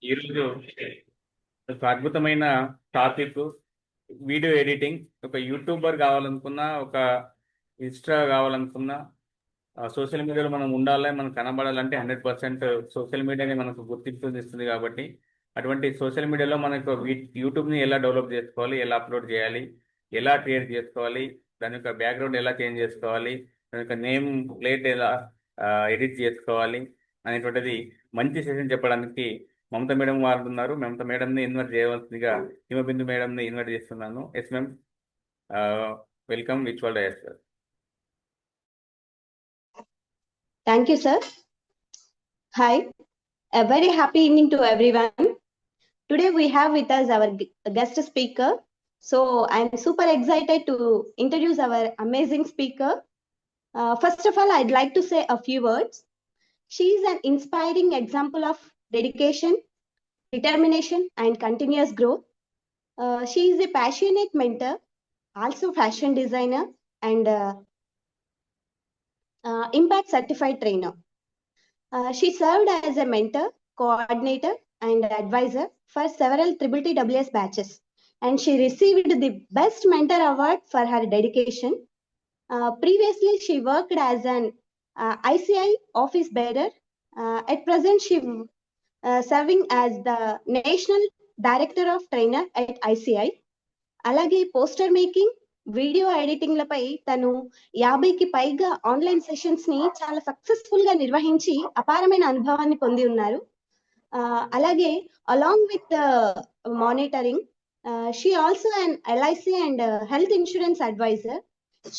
ఈరోజు ఒక అద్భుతమైన టాపిక్ వీడియో ఎడిటింగ్. ఒక యూట్యూబర్ కావాలనుకున్నా, ఒక ఇన్స్టా కావాలనుకున్నా, సోషల్ మీడియాలో మనం ఉండాలి, మనం కనబడాలంటే 100% సోషల్ మీడియాని మనకు గుర్తింపు ఇస్తుంది. కాబట్టి అటువంటి సోషల్ మీడియాలో మనకు యూట్యూబ్ని ఎలా డెవలప్ చేసుకోవాలి, ఎలా అప్లోడ్ చేయాలి, ఎలా క్రియేట్ చేసుకోవాలి, దాని యొక్క బ్యాక్గ్రౌండ్ ఎలా చేంజ్ చేసుకోవాలి, దాని యొక్క నేమ్ ప్లేట్ ఎలా ఎడిట్ చేసుకోవాలి అనేటువంటిది మంచి సెషన్ చెప్పడానికి మమత మేడం వారు ఉన్నారు. మమత మేడంని ఇన్వైట్ చేయవలసిందిగా హిమబిందు మేడంని ఇన్వైట్ చేస్తున్నాను. ఎస్ మ్యామ్, వెల్కమ్ విచువల్ dais sir. Thank you, sir. Hi, a very happy evening to everyone. Today we have with us our guest speaker. So I'm super excited to introduce our amazing speaker. First of all, I'd like to say a few words. She is an inspiring example of dedication, determination, and continuous growth. She is a passionate mentor, also fashion designer, and impact certified trainer. She served as a mentor, coordinator, and advisor for several TTTWS batches, and she received the Best Mentor Award for her dedication. Previously, she worked as an ICI office bearer. At present, she serving as the National Director of Trainer at ICI. అలాగే poster making, video editing లపై తను 50కి పైగా online sessions ని చాలా successful గా నిర్వహించి అపారమైన అనుభవాన్ని పొంది ఉన్నారు. అలాగే along with monitoring, she also an LIC and health insurance advisor.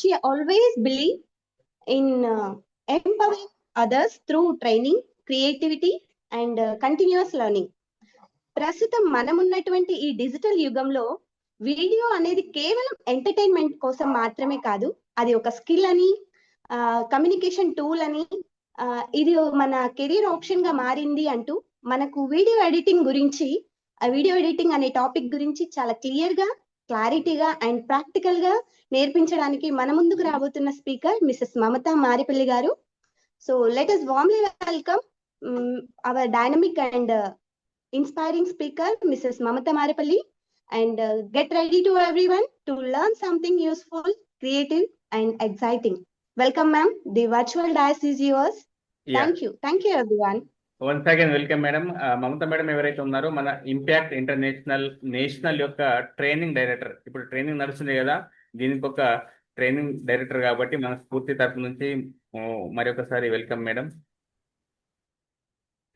She always believe in empowering others through training, creativity and continuous learning. ప్రస్తుతం మనమున్నటువంటి ఈ డిజిటల్ యుగంలో వీడియో అనేది కేవలం ఎంటర్టైన్మెంట్ కోసం మాత్రమే కాదు, అది ఒక స్కిల్ అని, కమ్యూనికేషన్ టూల్ అని, ఇది మన కెరీర్ ఆప్షన్ గా మారింది అంటూ మనకు వీడియో ఎడిటింగ్ గురించి, వీడియో ఎడిటింగ్ అనే టాపిక్ గురించి చాలా క్లియర్ గా, క్లారిటీగా అండ్ ప్రాక్టికల్ గా నేర్పించడానికి మన ముందుకు రాబోతున్న స్పీకర్ మిసెస్ మమత మారిపల్లి గారు. So let us warmly welcome our dynamic and inspiring speaker Mrs. Mamata Maripalli. And get ready to everyone to learn something useful, creative and exciting. Welcome ma'am, the virtual dais is yours. Thank you everyone. Once again welcome madam. Mamata madam ఎవరైతే ఉన్నారో మన impact international national యొక్క training director. ఇప్పుడు training నడుస్తుంది కదా, దీనికి ఒక training director కాబట్టి మన స్ఫూర్తి తరపు నుంచి మరొకసారి welcome madam.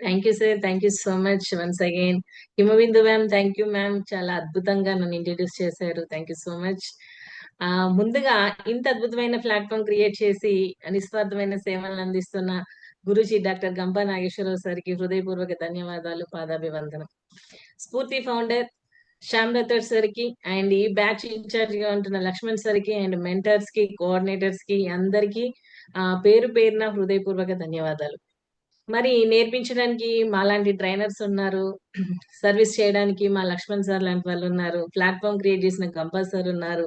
Thank you sir, thank you so much once again. Himabindu ma'am, thank you ma'am, చాలా అద్భుతంగా నన్ను ఇంట్రడ్యూస్ చేశారు. Thank you so much. ముందుగా ఇంత అద్భుతమైన ప్లాట్ఫామ్ క్రియేట్ చేసి నిస్వార్థమైన సేవలను అందిస్తున్న గురుజీ డాక్టర్ గంపా నాగేశ్వరరావు సార్కి హృదయపూర్వక ధన్యవాదాలు, పాదాభివందనం. స్ఫూర్తి ఫౌండర్ శ్యామ్ రథర్ సార్కి అండ్ ఈ బ్యాచ్ ఇన్ఛార్జ్ గా ఉంటున్న లక్ష్మణ్ సార్కి అండ్ మెంటర్స్ కి, కోఆర్డినేటర్స్ కి అందరికీ పేరు పేరున హృదయపూర్వక ధన్యవాదాలు. మరి నేర్పించడానికి మాలాంటి ట్రైనర్స్ ఉన్నారు, సర్వీస్ చేయడానికి మా లక్ష్మణ్ సార్ లాంటి వాళ్ళు ఉన్నారు, ప్లాట్ఫామ్ క్రియేట్ చేసిన గంపా సార్ ఉన్నారు,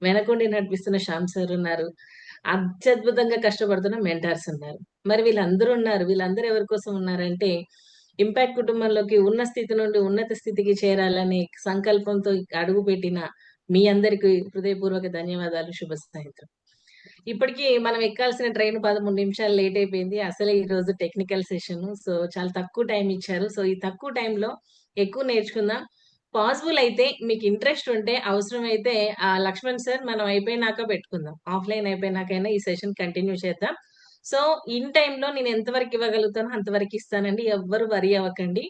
వెనకుండి నడిపిస్తున్న శ్యామ్ సార్ ఉన్నారు, అత్యద్భుతంగా కష్టపడుతున్న మెంటార్స్ ఉన్నారు. మరి వీళ్ళందరూ ఉన్నారు. వీళ్ళందరూ ఎవరి కోసం ఉన్నారంటే ఇంపాక్ట్ కుటుంబంలోకి ఉన్న స్థితి నుండి ఉన్నత స్థితికి చేరాలనే సంకల్పంతో అడుగు పెట్టిన మీ అందరికీ హృదయపూర్వక ధన్యవాదాలు. శుభ సాయంత్రం. ఇప్పటికీ మనం ఎక్కాల్సిన ట్రైన్ 13 నిమిషాలు లేట్ అయిపోయింది. అసలే ఈ రోజు టెక్నికల్ సెషన్, సో చాలా తక్కువ టైం ఇచ్చారు. సో ఈ తక్కువ టైంలో ఎక్కువ నేర్చుకుందాం. పాసిబుల్ అయితే మీకు ఇంట్రెస్ట్ ఉంటే అవసరమైతే లక్ష్మణ్ సార్ మనం అయిపోయినాక పెట్టుకుందాం, ఆఫ్లైన్ అయిపోయినాకైనా ఈ సెషన్ కంటిన్యూ చేద్దాం. సో ఇన్ టైంలో నేను ఎంతవరకు ఇవ్వగలుగుతానో అంతవరకు ఇస్తానండి, ఎవ్వరు వరి అవ్వకండి.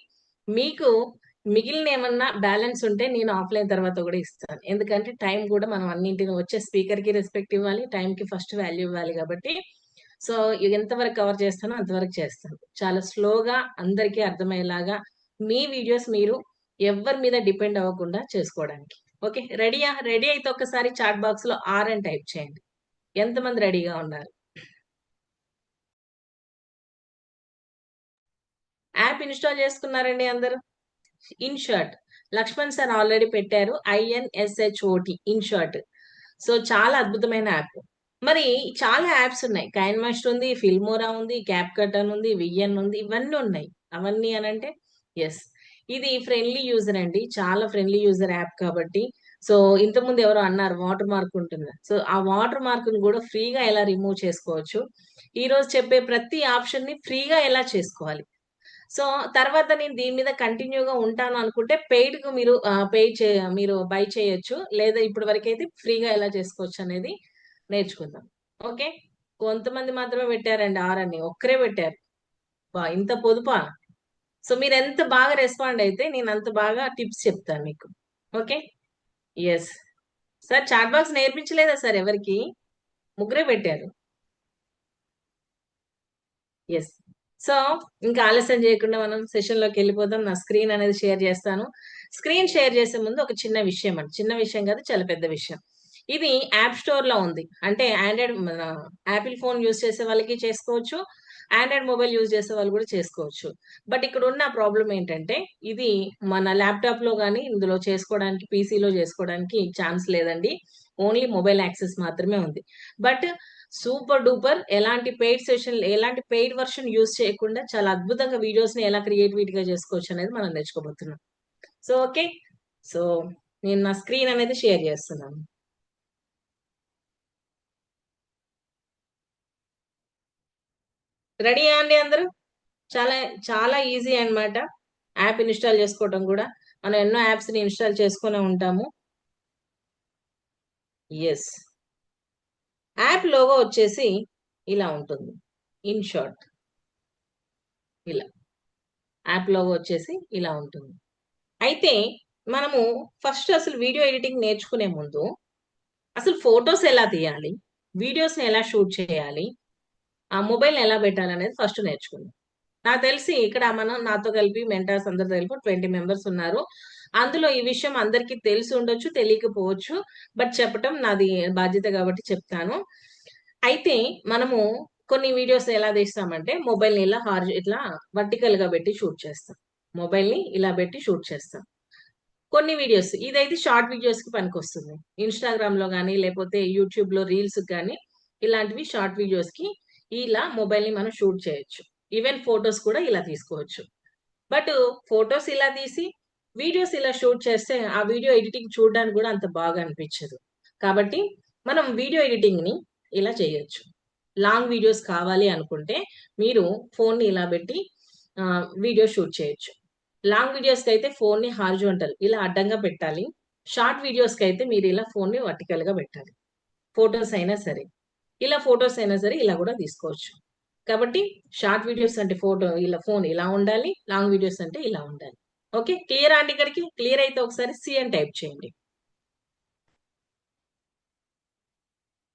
మీకు మిగిలిన ఏమన్నా బ్యాలెన్స్ ఉంటే నేను ఆఫ్లైన్ తర్వాత కూడా ఇస్తాను. ఎందుకంటే టైం కూడా మనం అన్నింటిని వచ్చే స్పీకర్ కి రెస్పెక్ట్ ఇవ్వాలి, టైం కి ఫస్ట్ వాల్యూ ఇవ్వాలి. కాబట్టి సో ఎంతవరకు కవర్ చేస్తానో అంతవరకు చేస్తాను, చాలా స్లోగా అందరికీ అర్థమయ్యేలాగా మీ వీడియోస్ మీరు ఎవరి మీద డిపెండ్ అవ్వకుండా చేసుకోవడానికి. ఓకే, రెడీయా? రెడీ అయితే ఒకసారి చాట్ బాక్స్ లో R అని టైప్ చేయండి. ఎంతమంది రెడీగా ఉన్నారు? యాప్ ఇన్స్టాల్ చేసుకున్నారండి అందరూ? ఇన్షర్ట్ లక్ష్మణ్ సార్ ఆల్రెడీ పెట్టారు, INSHOT ఇన్షర్ట్. సో చాలా అద్భుతమైన యాప్. మరి చాలా యాప్స్ ఉన్నాయి, కైన్ మాస్టర్ ఉంది, ఫిల్మోరా ఉంది, క్యాప్ కట్ అని ఉంది, విఎన్ ఉంది, ఇవన్నీ ఉన్నాయి. అవన్నీ అని అంటే ఎస్, ఇది ఫ్రెండ్లీ యూజర్ అండి, చాలా ఫ్రెండ్లీ యూజర్ యాప్ కాబట్టి. సో ఇంతకుముందు ఎవరో అన్నారు వాటర్ మార్క్ ఉంటుంది, సో ఆ వాటర్ మార్క్ ని కూడా ఫ్రీగా ఎలా రిమూవ్ చేసుకోవచ్చు, ఈ రోజు చెప్పే ప్రతి ఆప్షన్ ని ఫ్రీగా ఎలా చేసుకోవాలి. సో తర్వాత నేను దీని మీద కంటిన్యూగా ఉంటాను అనుకుంటే పెయిడ్ కు మీరు మీరు బై చేయొచ్చు, లేదా ఇప్పటి వరకు అయితే ఫ్రీగా ఎలా చేసుకోవచ్చు అనేది నేర్చుకుందాం. ఓకే, కొంతమంది మాత్రమే పెట్టారండి, ఆరని ఒక్కరే పెట్టారు. ఇంత పొదుపా. సో మీరు ఎంత బాగా రెస్పాండ్ అయితే నేను అంత బాగా టిప్స్ చెప్తాను మీకు. Okay, yes sir. Chat box నేర్పించలేదా సార్ ఎవరికి? ముగ్గురే పెట్టారు. ఎస్. సో ఇంకా ఆలస్యం చేయకుండా మనం సెషన్ లోకి వెళ్ళిపోదాం. నా స్క్రీన్ అనేది షేర్ చేస్తాను. స్క్రీన్ షేర్ చేసే ముందు ఒక చిన్న విషయం అండి, చిన్న విషయం కాదు, చాలా పెద్ద విషయం. ఇది యాప్ స్టోర్ లో ఉంది, అంటే ఆండ్రాయిడ్ యాపిల్ ఫోన్ యూజ్ చేసే వాళ్ళకి చేసుకోవచ్చు, ఆండ్రాయిడ్ మొబైల్ యూజ్ చేసే వాళ్ళు కూడా చేసుకోవచ్చు. బట్ ఇక్కడ ఉన్న ప్రాబ్లం ఏంటంటే ఇది మన ల్యాప్టాప్ లో కానీ ఇందులో చేసుకోవడానికి, పీసీలో చేసుకోవడానికి ఛాన్స్ లేదండి. ఓన్లీ మొబైల్ యాక్సెస్ మాత్రమే ఉంది. బట్ సూపర్ డూపర్, ఎలాంటి పెయిడ్ సెషన్, ఎలాంటి పెయిడ్ వర్షన్ యూజ్ చేయకుండా చాలా అద్భుతంగా వీడియోస్ ని ఎలా క్రియేటివిటీ గా చేసుకోవచ్చు అనేది మనం నేర్చుకోబోతున్నాం. సో ఓకే, సో నేను నా స్క్రీన్ అనేది షేర్ చేస్తున్నాను. రెడీయా అండి అందరూ? చాలా చాలా ఈజీ అన్నమాట యాప్ ఇన్స్టాల్ చేసుకోవడం కూడా. మనం ఎన్నో యాప్స్ ని ఇన్స్టాల్ చేసుకునే ఉంటాము. ఎస్, యాప్ లోగో వచ్చేసి ఇలా ఉంటుంది, ఇన్ షార్ట్ ఇలా యాప్ లోగో వచ్చేసి ఇలా ఉంటుంది. అయితే మనము ఫస్ట్ అసలు వీడియో ఎడిటింగ్ నేర్చుకునే ముందు అసలు ఫొటోస్ ఎలా తీయాలి, వీడియోస్ ని ఎలా షూట్ చేయాలి, ఆ మొబైల్ ఎలా పెట్టాలి అనేది ఫస్ట్ నేర్చుకుందాం. నాకు తెలిసి ఇక్కడ మనం నాతో కలిపి మెంటర్స్ అందరు కలిపి 20 మెంబర్స్ ఉన్నారు. అందులో ఈ విషయం అందరికీ తెలిసి ఉండొచ్చు, తెలియకపోవచ్చు, బట్ చెప్పటం నాది బాధ్యత కాబట్టి చెప్తాను. అయితే మనము కొన్ని వీడియోస్ ఎలా తీస్తామంటే మొబైల్ ని ఇలా ఇట్లా వర్టికల్ గా పెట్టి షూట్ చేస్తాం, మొబైల్ ని ఇలా పెట్టి షూట్ చేస్తాం. కొన్ని వీడియోస్, ఇదైతే షార్ట్ వీడియోస్ కి పనికొస్తుంది, ఇన్స్టాగ్రామ్ లో కానీ లేకపోతే యూట్యూబ్ లో రీల్స్ కానీ ఇలాంటివి షార్ట్ వీడియోస్ కి ఇలా మొబైల్ ని మనం షూట్ చేయొచ్చు. ఈవెన్ ఫొటోస్ కూడా ఇలా తీసుకోవచ్చు. బట్ ఫొటోస్ ఇలా తీసి వీడియోస్ ఇలా షూట్ చేస్తే ఆ వీడియో ఎడిటింగ్ చూడడానికి కూడా అంత బాగా అనిపించదు. కాబట్టి మనం వీడియో ఎడిటింగ్ ని ఇలా చేయొచ్చు. లాంగ్ వీడియోస్ కావాలి అనుకుంటే మీరు ఫోన్ ని ఇలా పెట్టి వీడియో షూట్ చేయొచ్చు. లాంగ్ వీడియోస్ కి అయితే ఫోన్ ని హారిజాంటల్ ఇలా అడ్డంగా పెట్టాలి. షార్ట్ వీడియోస్ కి అయితే మీరు ఇలా ఫోన్ ని వర్టికల్ గా పెట్టాలి. ఫొటోస్ అయినా సరే, ఇలా ఫొటోస్ అయినా సరే ఇలా కూడా తీసుకోవచ్చు. కాబట్టి షార్ట్ వీడియోస్ అంటే ఫోటో ఇలా ఫోన్ ఇలా ఉండాలి, లాంగ్ వీడియోస్ అంటే ఇలా ఉండాలి. ఓకే, క్లియర్ అండి? ఇక్కడికి క్లియర్ అయితే ఒకసారి సి అని టైప్ చేయండి.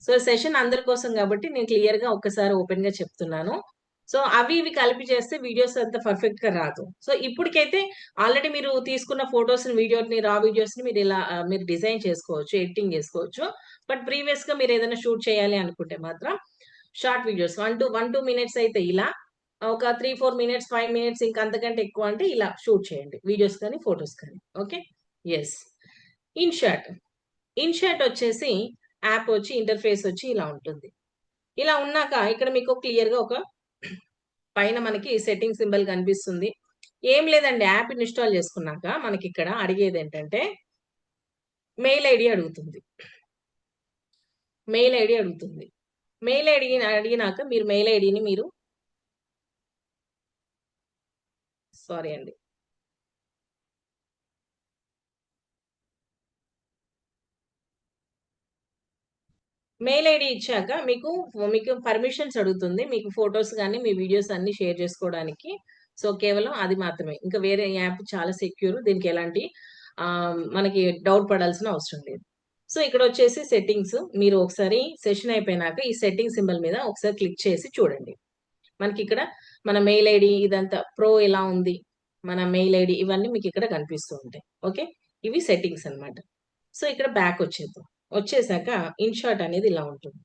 సో సెషన్ అందరి కోసం కాబట్టి నేను క్లియర్ గా ఒక్కసారి ఓపెన్ గా చెప్తున్నాను. సో అవి ఇవి కలిపి చేస్తే వీడియోస్ అంత పర్ఫెక్ట్ గా రాదు. సో ఇప్పటికైతే ఆల్రెడీ మీరు తీసుకున్న ఫొటోస్ వీడియోని, రా వీడియోస్ ని మీరు ఇలా మీరు డిజైన్ చేసుకోవచ్చు, ఎడిటింగ్ చేసుకోవచ్చు. బట్ ప్రీవియస్ గా మీరు ఏదైనా షూట్ చేయాలి అనుకుంటే మాత్రం షార్ట్ వీడియోస్ 1-2 మినిట్స్ అయితే ఇలా, ఒక 3-4 మినిట్స్, 5 మినిట్స్, ఇంకా అంతకంటే ఎక్కువ అంటే ఇలా షూట్ చేయండి, వీడియోస్ కానీ ఫొటోస్ కానీ. Okay, yes. ఇన్షాట్, ఇన్షాట్ వచ్చేసి యాప్ వచ్చి ఇంటర్ఫేస్ వచ్చి ఇలా ఉంటుంది. ఇలా ఉన్నాక ఇక్కడ మీకు క్లియర్ గా ఒక పైన మనకి సెట్టింగ్ సింబల్ కనిపిస్తుంది. ఏం లేదండి, యాప్ ఇన్స్టాల్ చేసుకున్నాక మనకి ఇక్కడ అడిగేది ఏంటంటే మెయిల్ ఐడి అడుగుతుంది. మెయిల్ ఐడి అడుగుతుంది. మెయిల్ ఐడి అడిగినాక మీరు మెయిల్ ఐడిని మీరు సారీ అండి, మెయిల్ ఐడి ఇచ్చాక మీకు మీకు పర్మిషన్స్ అడుగుతుంది, మీకు ఫొటోస్ కానీ మీ వీడియోస్ అన్ని షేర్ చేసుకోవడానికి. సో కేవలం అది మాత్రమే, ఇంకా వేరే యాప్ చాలా సెక్యూర్, దీనికి ఎలాంటి మనకి డౌట్ పడాల్సిన అవసరం లేదు. సో ఇక్కడ వచ్చేసి సెట్టింగ్స్, మీరు ఒకసారి సెషన్ అయిపోయినాక ఈ సెట్టింగ్ సింబల్ మీద ఒకసారి క్లిక్ చేసి చూడండి. మనకి ఇక్కడ మన మెయిల్ ఐడి ఇదంతా ప్రో ఎలా ఉంది, మన మెయిల్ ఐడి ఇవన్నీ మీకు ఇక్కడ కనిపిస్తూ ఉంటాయి. ఓకే, ఇవి సెట్టింగ్స్ అన్నమాట. సో ఇక్కడ బ్యాక్ వచ్చేద్దాం. వచ్చేసాక ఇన్షాట్ అనేది ఇలా ఉంటుంది.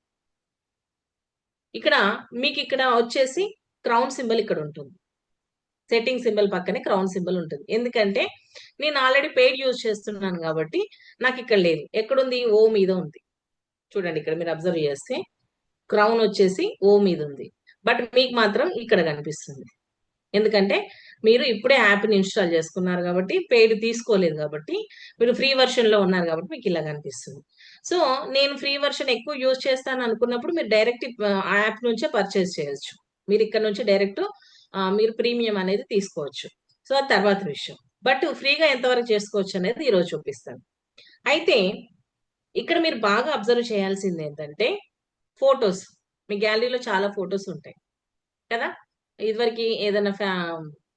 ఇక్కడ మీకు ఇక్కడ వచ్చేసి క్రౌన్ సింబల్ ఇక్కడ ఉంటుంది, సెట్టింగ్ సింబల్ పక్కనే క్రౌన్ సింబల్ ఉంటుంది. ఎందుకంటే నేను ఆల్రెడీ పెయిడ్ యూజ్ చేస్తున్నాను కాబట్టి నాకు ఇక్కడ లేదు. ఎక్కడుంది? ఓ మీద ఉంది. చూడండి, ఇక్కడ మీరు అబ్జర్వ్ చేస్తే క్రౌన్ వచ్చేసి ఓ మీద ఉంది, బట్ మీకు మాత్రం ఇక్కడ కనిపిస్తుంది. ఎందుకంటే మీరు ఇప్పుడే యాప్ని ఇన్స్టాల్ చేసుకున్నారు కాబట్టి పెయిడ్ తీసుకోలేదు కాబట్టి మీరు ఫ్రీ వర్షన్ లో ఉన్నారు కాబట్టి మీకు ఇలా కనిపిస్తుంది. సో నేను ఫ్రీ వర్షన్ ఎక్కువ యూజ్ చేస్తాను అనుకున్నప్పుడు మీరు డైరెక్ట్ ఆ యాప్ నుంచే పర్చేస్ చేయొచ్చు. మీరు ఇక్కడ నుంచి డైరెక్ట్ మీరు ప్రీమియం అనేది తీసుకోవచ్చు. సో అది తర్వాత విషయం. బట్ ఫ్రీగా ఎంతవరకు చేసుకోవచ్చు అనేది ఈరోజు చూపిస్తాను. అయితే ఇక్కడ మీరు బాగా అబ్జర్వ్ చేయాల్సింది ఏంటంటే ఫొటోస్. మీ గ్యాలరీలో చాలా ఫొటోస్ ఉంటాయి కదా. ఇదివరకు ఏదైనా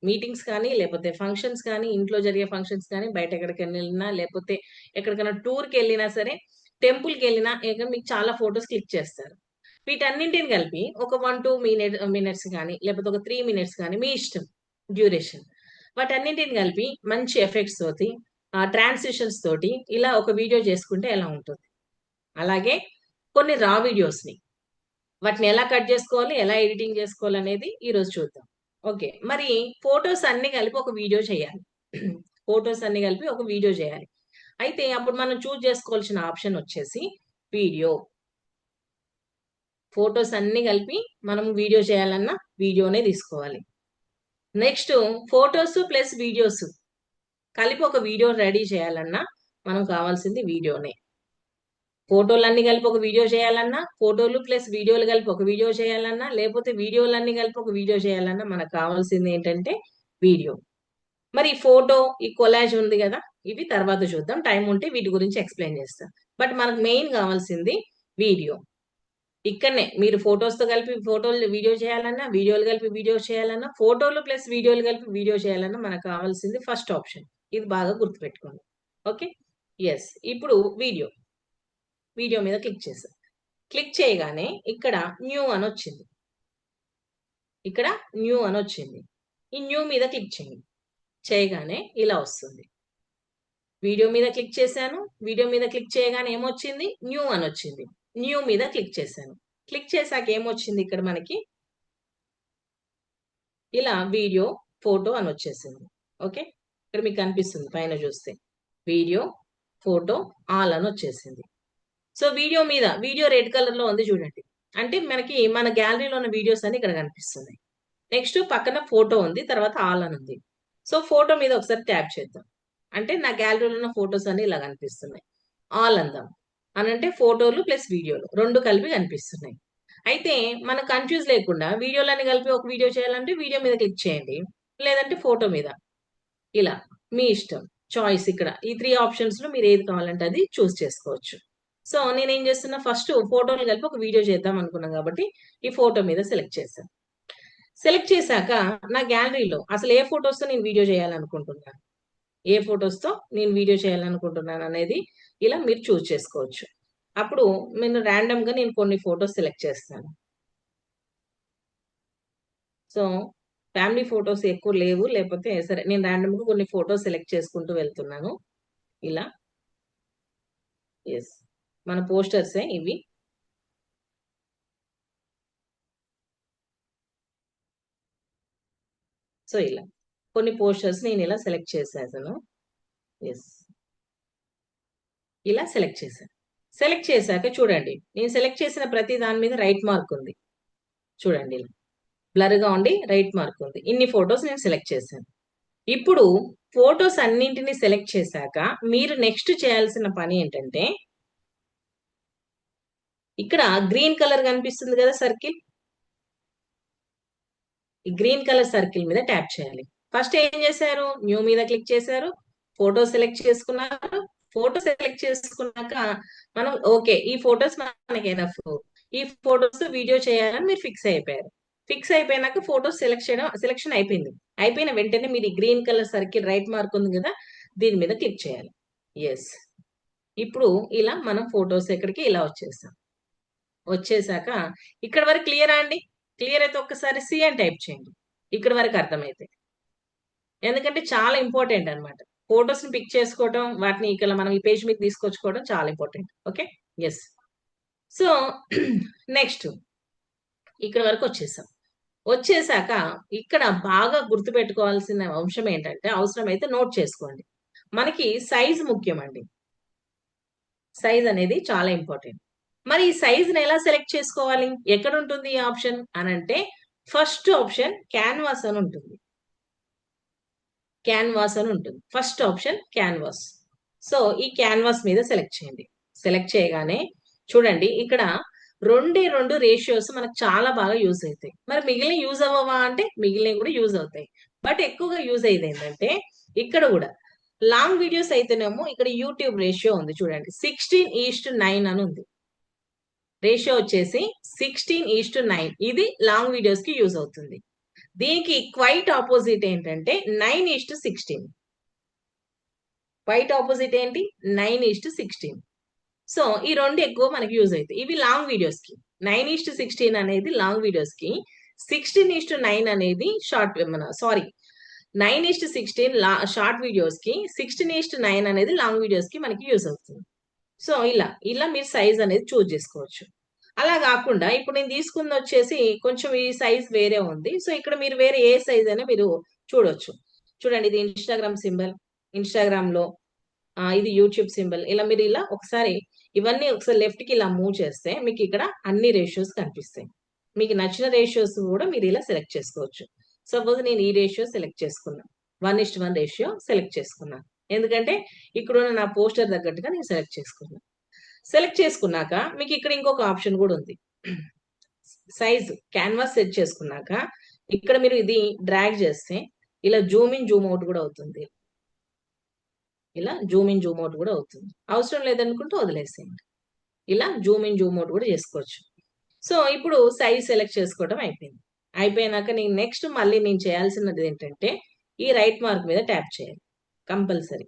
మీటింగ్స్ కానీ లేకపోతే ఫంక్షన్స్ కానీ, ఇంట్లో జరిగే ఫంక్షన్స్ కానీ, బయట ఎక్కడికైనా వెళ్ళినా లేకపోతే ఎక్కడికైనా టూర్కి వెళ్ళినా సరే, టెంపుల్కి వెళ్ళినా మీకు చాలా ఫొటోస్ క్లిక్ చేస్తారు. వీటన్నింటిని కలిపి ఒక 1-2 మినిట్స్ కానీ లేకపోతే ఒక 3 మినిట్స్ కానీ మీ ఇష్టం డ్యూరేషన్. వాటన్నింటిని కలిపి మంచి ఎఫెక్ట్స్ తోటి ట్రాన్సిషన్స్ తోటి ఇలా ఒక వీడియో చేసుకుంటే ఎలా ఉంటుంది. అలాగే కొన్ని రా వీడియోస్ని వాటిని ఎలా కట్ చేసుకోవాలి, ఎలా ఎడిటింగ్ చేసుకోవాలి అనేది ఈరోజు చూద్దాం. ఓకే, మరి ఫొటోస్ అన్ని కలిపి ఒక వీడియో చేయాలి. ఫొటోస్ అన్ని కలిపి ఒక వీడియో చేయాలి. అయితే అప్పుడు మనం చూస్ చేసుకోవాల్సిన ఆప్షన్ వచ్చేసి వీడియో. ఫొటోస్ అన్ని కలిపి మనం వీడియో చేయాలన్నా వీడియోనే తీసుకోవాలి. నెక్స్ట్ ఫొటోస్ ప్లస్ వీడియోస్ కలిపి ఒక వీడియో రెడీ చేయాలన్నా మనం కావాల్సింది వీడియోనే. ఫోటోలన్నీ కలిపి ఒక వీడియో చేయాలన్నా, ఫోటోలు ప్లస్ వీడియోలు కలిపి ఒక వీడియో చేయాలన్నా, లేకపోతే వీడియోలన్నీ కలిపి ఒక వీడియో చేయాలన్నా మనకు కావాల్సింది ఏంటంటే వీడియో. మరి ఫోటో, ఈ కొలాజ్ ఉంది కదా, ఇవి తర్వాత చూద్దాం, టైం ఉంటే వీటి గురించి ఎక్స్ప్లెయిన్ చేస్తాం. బట్ మనకు మెయిన్ కావాల్సింది వీడియో. ఇక్కడనే మీరు ఫొటోస్ తో కలిపి ఫోటోలు వీడియో చేయాలన్నా, వీడియోలు కలిపి వీడియో చేయాలన్నా, ఫోటోలు ప్లస్ వీడియోలు కలిపి వీడియో చేయాలన్నా మనకు కావాల్సింది ఫస్ట్ ఆప్షన్. ఇది బాగా గుర్తుపెట్టుకోండి. Okay, yes. ఇప్పుడు వీడియో మీద క్లిక్ చేశాం. క్లిక్ చేయగానే ఇక్కడ న్యూ అని వచ్చింది. ఈ న్యూ మీద క్లిక్ చేయండి. చేయగానే ఇలా వస్తుంది. వీడియో మీద క్లిక్ చేశాను. వీడియో మీద క్లిక్ చేయగానే ఏమొచ్చింది? న్యూ అని వచ్చింది. న్యూ మీద క్లిక్ చేశాను. క్లిక్ చేశాక ఏమొచ్చింది? ఇక్కడ మనకి ఇలా వీడియో, ఫోటో అని వచ్చేసింది. ఓకే, ఇక్కడ మీకు కనిపిస్తుంది పైన చూస్తే వీడియో, ఫోటో, ఆల్ అని వచ్చేసింది. సో వీడియో రెడ్ కలర్ లో ఉంది చూడండి. అంటే మనకి మన గ్యాలరీలో ఉన్న వీడియోస్ అన్ని ఇక్కడ కనిపిస్తున్నాయి. నెక్స్ట్ పక్కన ఫోటో ఉంది, తర్వాత ఆల్ అని ఉంది. సో ఫోటో మీద ఒకసారి ట్యాప్ చేద్దాం. అంటే నా గ్యాలరీలో ఉన్న ఫొటోస్ అన్ని ఇలా కనిపిస్తున్నాయి. ఆల్ అందాం అని అంటే ఫోటోలు ప్లస్ వీడియోలు రెండు కలిపి కనిపిస్తున్నాయి. అయితే మనకు కన్ఫ్యూజ్ లేకుండా వీడియోలన్నీ కలిపి ఒక వీడియో చేయాలంటే వీడియో మీద క్లిక్ చేయండి, లేదంటే ఫోటో మీద. ఇలా మీ ఇష్టం, చాయిస్. ఇక్కడ ఈ 3 ఆప్షన్స్ లో మీరు ఏది కావాలంటే అది చూస్ చేసుకోవచ్చు. సో నేనేం చేస్తున్నా, ఫస్ట్ ఫోటోలు కలిపి ఒక వీడియో చేద్దాం అనుకున్నాను కాబట్టి ఈ ఫోటో మీద సెలెక్ట్ చేశాను. సెలెక్ట్ చేశాక నా గ్యాలరీలో అసలు ఏ ఫొటోస్ తో నేను వీడియో చేయాలనుకుంటున్నాను, అనేది ఇలా మీరు చూస్ చేసుకోవచ్చు. అప్పుడు నేను ర్యాండమ్ గా కొన్ని ఫొటోస్ సెలెక్ట్ చేస్తాను. సో ఫ్యామిలీ ఫొటోస్ ఎక్కువ లేవు, లేకపోతే సరే నేను ర్యాండమ్ గా కొన్ని ఫొటోస్ సెలెక్ట్ చేసుకుంటూ వెళ్తున్నాను. ఇలా ఎస్, మన పోస్టర్సే ఇవి. సో ఇలా కొన్ని పోస్టర్స్ నేను ఇలా సెలెక్ట్ చేసేసాను. ఎస్, ఇలా సెలెక్ట్ చేశాను. సెలెక్ట్ చేశాక చూడండి, నేను సెలెక్ట్ చేసిన ప్రతి దాని మీద రైట్ మార్క్ ఉంది చూడండి. ఇలా బ్లర్ గా ఉండి రైట్ మార్క్ ఉంది. ఇన్ని ఫొటోస్ నేను సెలెక్ట్ చేశాను. ఇప్పుడు ఫొటోస్ అన్నింటినీ సెలెక్ట్ చేశాక మీరు నెక్స్ట్ చేయాల్సిన పని ఏంటంటే, ఇక్కడ గ్రీన్ కలర్ కనిపిస్తుంది కదా సర్కిల్, ఈ గ్రీన్ కలర్ సర్కిల్ మీద ట్యాప్ చేయాలి. ఫస్ట్ ఏం చేశారు? న్యూ మీద క్లిక్ చేశారు, ఫోటో సెలెక్ట్ చేసుకున్నారు. ఫోటో సెలెక్ట్ చేసుకున్నాక మనం ఓకే, ఈ ఫొటోస్ మనకి ఎనఫ్, ఈ ఫొటోస్ వీడియో చేయాలని మీరు ఫిక్స్ అయిపోయారు. ఫిక్స్ అయిపోయినాక ఫోటోస్ సెలెక్షన్ అయిపోయింది. అయిపోయిన వెంటనే మీరు ఈ green colour circle right mark ఉంది కదా, దీని మీద క్లిక్ చేయాలి. ఎస్, ఇప్పుడు ఇలా మనం ఫొటోస్ ఎక్కడికి ఇలా వచ్చేసాక ఇక్కడ వరకు క్లియరా అండి? క్లియర్ అయితే ఒక్కసారి సి అని టైప్ చేయండి, ఇక్కడ వరకు అర్థమైతే. ఎందుకంటే చాలా ఇంపార్టెంట్ అనమాట. ఫొటోస్ ని పిక్ చేసుకోవడం, వాటిని ఇక్కడ మనం ఈ పేజ్ మీద తీసుకొచ్చుకోవడం చాలా important. Okay, yes. So next ఇక్కడ వరకు వచ్చేసాక ఇక్కడ బాగా గుర్తుపెట్టుకోవాల్సిన అంశం ఏంటంటే, అవసరమైతే నోట్ చేసుకోండి, మనకి సైజ్ ముఖ్యం అండి. సైజ్ అనేది చాలా ఇంపార్టెంట్. మరి ఈ సైజ్ని ఎలా సెలెక్ట్ చేసుకోవాలి? ఎక్కడ ఉంటుంది ఈ ఆప్షన్ అని అంటే, ఫస్ట్ ఆప్షన్ క్యాన్వాస్ అని ఉంటుంది. క్యాన్వాస్ అని ఉంటుంది. First option canvas. సో ఈ క్యాన్వాస్ మీద సెలెక్ట్ చేయండి. సెలెక్ట్ చేయగానే చూడండి ఇక్కడ రెండు రేషియోస్ మనకు చాలా బాగా యూజ్ అవుతాయి. మరి మిగిలిన యూజ్ అవ్వవా అంటే మిగిలినవి కూడా యూజ్ అవుతాయి. బట్ ఎక్కువగా యూజ్ అయ్యేది ఏంటంటే ఇక్కడ కూడా లాంగ్ వీడియోస్ అయితేనేమో ఇక్కడ యూట్యూబ్ రేషియో ఉంది చూడండి, 16:9 అని ఉంది. రేషియో వచ్చేసి 16:9. ఇది లాంగ్ వీడియోస్ కి యూజ్ అవుతుంది. దీనికి క్వైట్ ఆపోజిట్ ఏంటంటే 9:16. క్వైట్ ఆపోజిట్ ఏంటి? 9:16. సో ఈ రెండు ఎక్కువ మనకి యూజ్ అవుతాయి. ఇవి లాంగ్ వీడియోస్ కి. 9:16 అనేది లాంగ్ వీడియోస్ కి, 16:9 అనేది షార్ట్ 9:16 షార్ట్ వీడియోస్ కి, 16:9 అనేది లాంగ్ వీడియోస్ కి మనకి యూజ్ అవుతుంది. సో ఇలా మీరు సైజ్ అనేది చూస్ చేసుకోవచ్చు. అలా కాకుండా ఇప్పుడు నేను తీసుకుంది వచ్చేసి కొంచెం ఈ సైజ్ వేరే ఉంది. సో ఇక్కడ మీరు వేరే ఏ సైజ్ అయినా మీరు చూడొచ్చు. చూడండి, ఇది ఇన్స్టాగ్రామ్ సింబల్, ఇన్స్టాగ్రామ్ లో ఇది యూట్యూబ్ సింబల్. ఇలా ఒకసారి ఇవన్నీ ఒకసారి లెఫ్ట్ కి ఇలా మూవ్ చేస్తే మీకు ఇక్కడ అన్ని రేషియోస్ కనిపిస్తాయి. మీకు నచ్చిన రేషియోస్ కూడా మీరు ఇలా సెలెక్ట్ చేసుకోవచ్చు. సపోజ్ నేను ఈ రేషియో సెలెక్ట్ చేసుకున్నా, 1:1 రేషియో సెలెక్ట్ చేసుకున్నా. ఎందుకంటే ఇక్కడున్న నా పోస్టర్ తగ్గట్టుగా నేను సెలెక్ట్ చేసుకున్నా. సెలెక్ట్ చేసుకున్నాక మీకు ఇక్కడ ఇంకొక ఆప్షన్ కూడా ఉంది. సైజ్ క్యాన్వాస్ సెట్ చేసుకున్నాక ఇక్కడ మీరు ఇది డ్రాగ్ చేస్తే ఇలా జూమ్ ఇన్ జూమ్ అవుట్ కూడా అవుతుంది. ఇలా జూమ్ ఇన్ జూమ్ అవుట్ కూడా అవుతుంది. అవసరం లేదనుకుంటే వదిలేసేయండి. ఇలా జూమ్ ఇన్ జూమ్ అవుట్ కూడా చేసుకోవచ్చు. సో ఇప్పుడు సైజ్ సెలెక్ట్ చేసుకోవడం అయిపోయింది. అయిపోయినాక నేను నెక్స్ట్ మళ్ళీ నేను చేయాల్సినది ఏంటంటే ఈ రైట్ మార్క్ మీద ట్యాప్ చేయాలి కంపల్సరీ.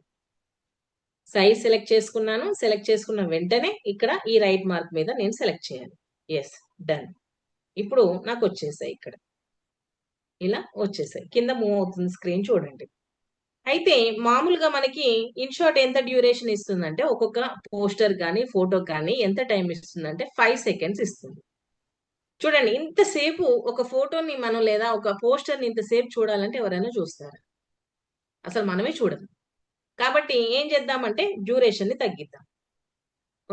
సైజ్ సెలెక్ట్ చేసుకున్నాను. సెలెక్ట్ చేసుకున్న వెంటనే ఇక్కడ ఈ రైట్ మార్క్ మీద నేను సెలెక్ట్ చేయాలి. Yes, done. ఇప్పుడు నాకు వచ్చేసాయి, ఇక్కడ ఇలా వచ్చేసాయి. కింద మూవ్ అవుతుంది స్క్రీన్ చూడండి. అయితే మామూలుగా మనకి ఇన్షార్ట్ ఎంత డ్యూరేషన్ ఇస్తుందంటే ఒక్కొక్క పోస్టర్ కానీ ఫోటో కానీ ఎంత టైం ఇస్తుందంటే 5 seconds ఇస్తుంది. చూడండి, ఇంతసేపు ఒక ఫోటోని మనం లేదా ఒక పోస్టర్ని ఇంతసేపు చూడాలంటే ఎవరైనా చూస్తారా? అసలు మనమే చూడము. కాబట్టి ఏం చేద్దామంటే డ్యూరేషన్ ని తగ్గిద్దాం.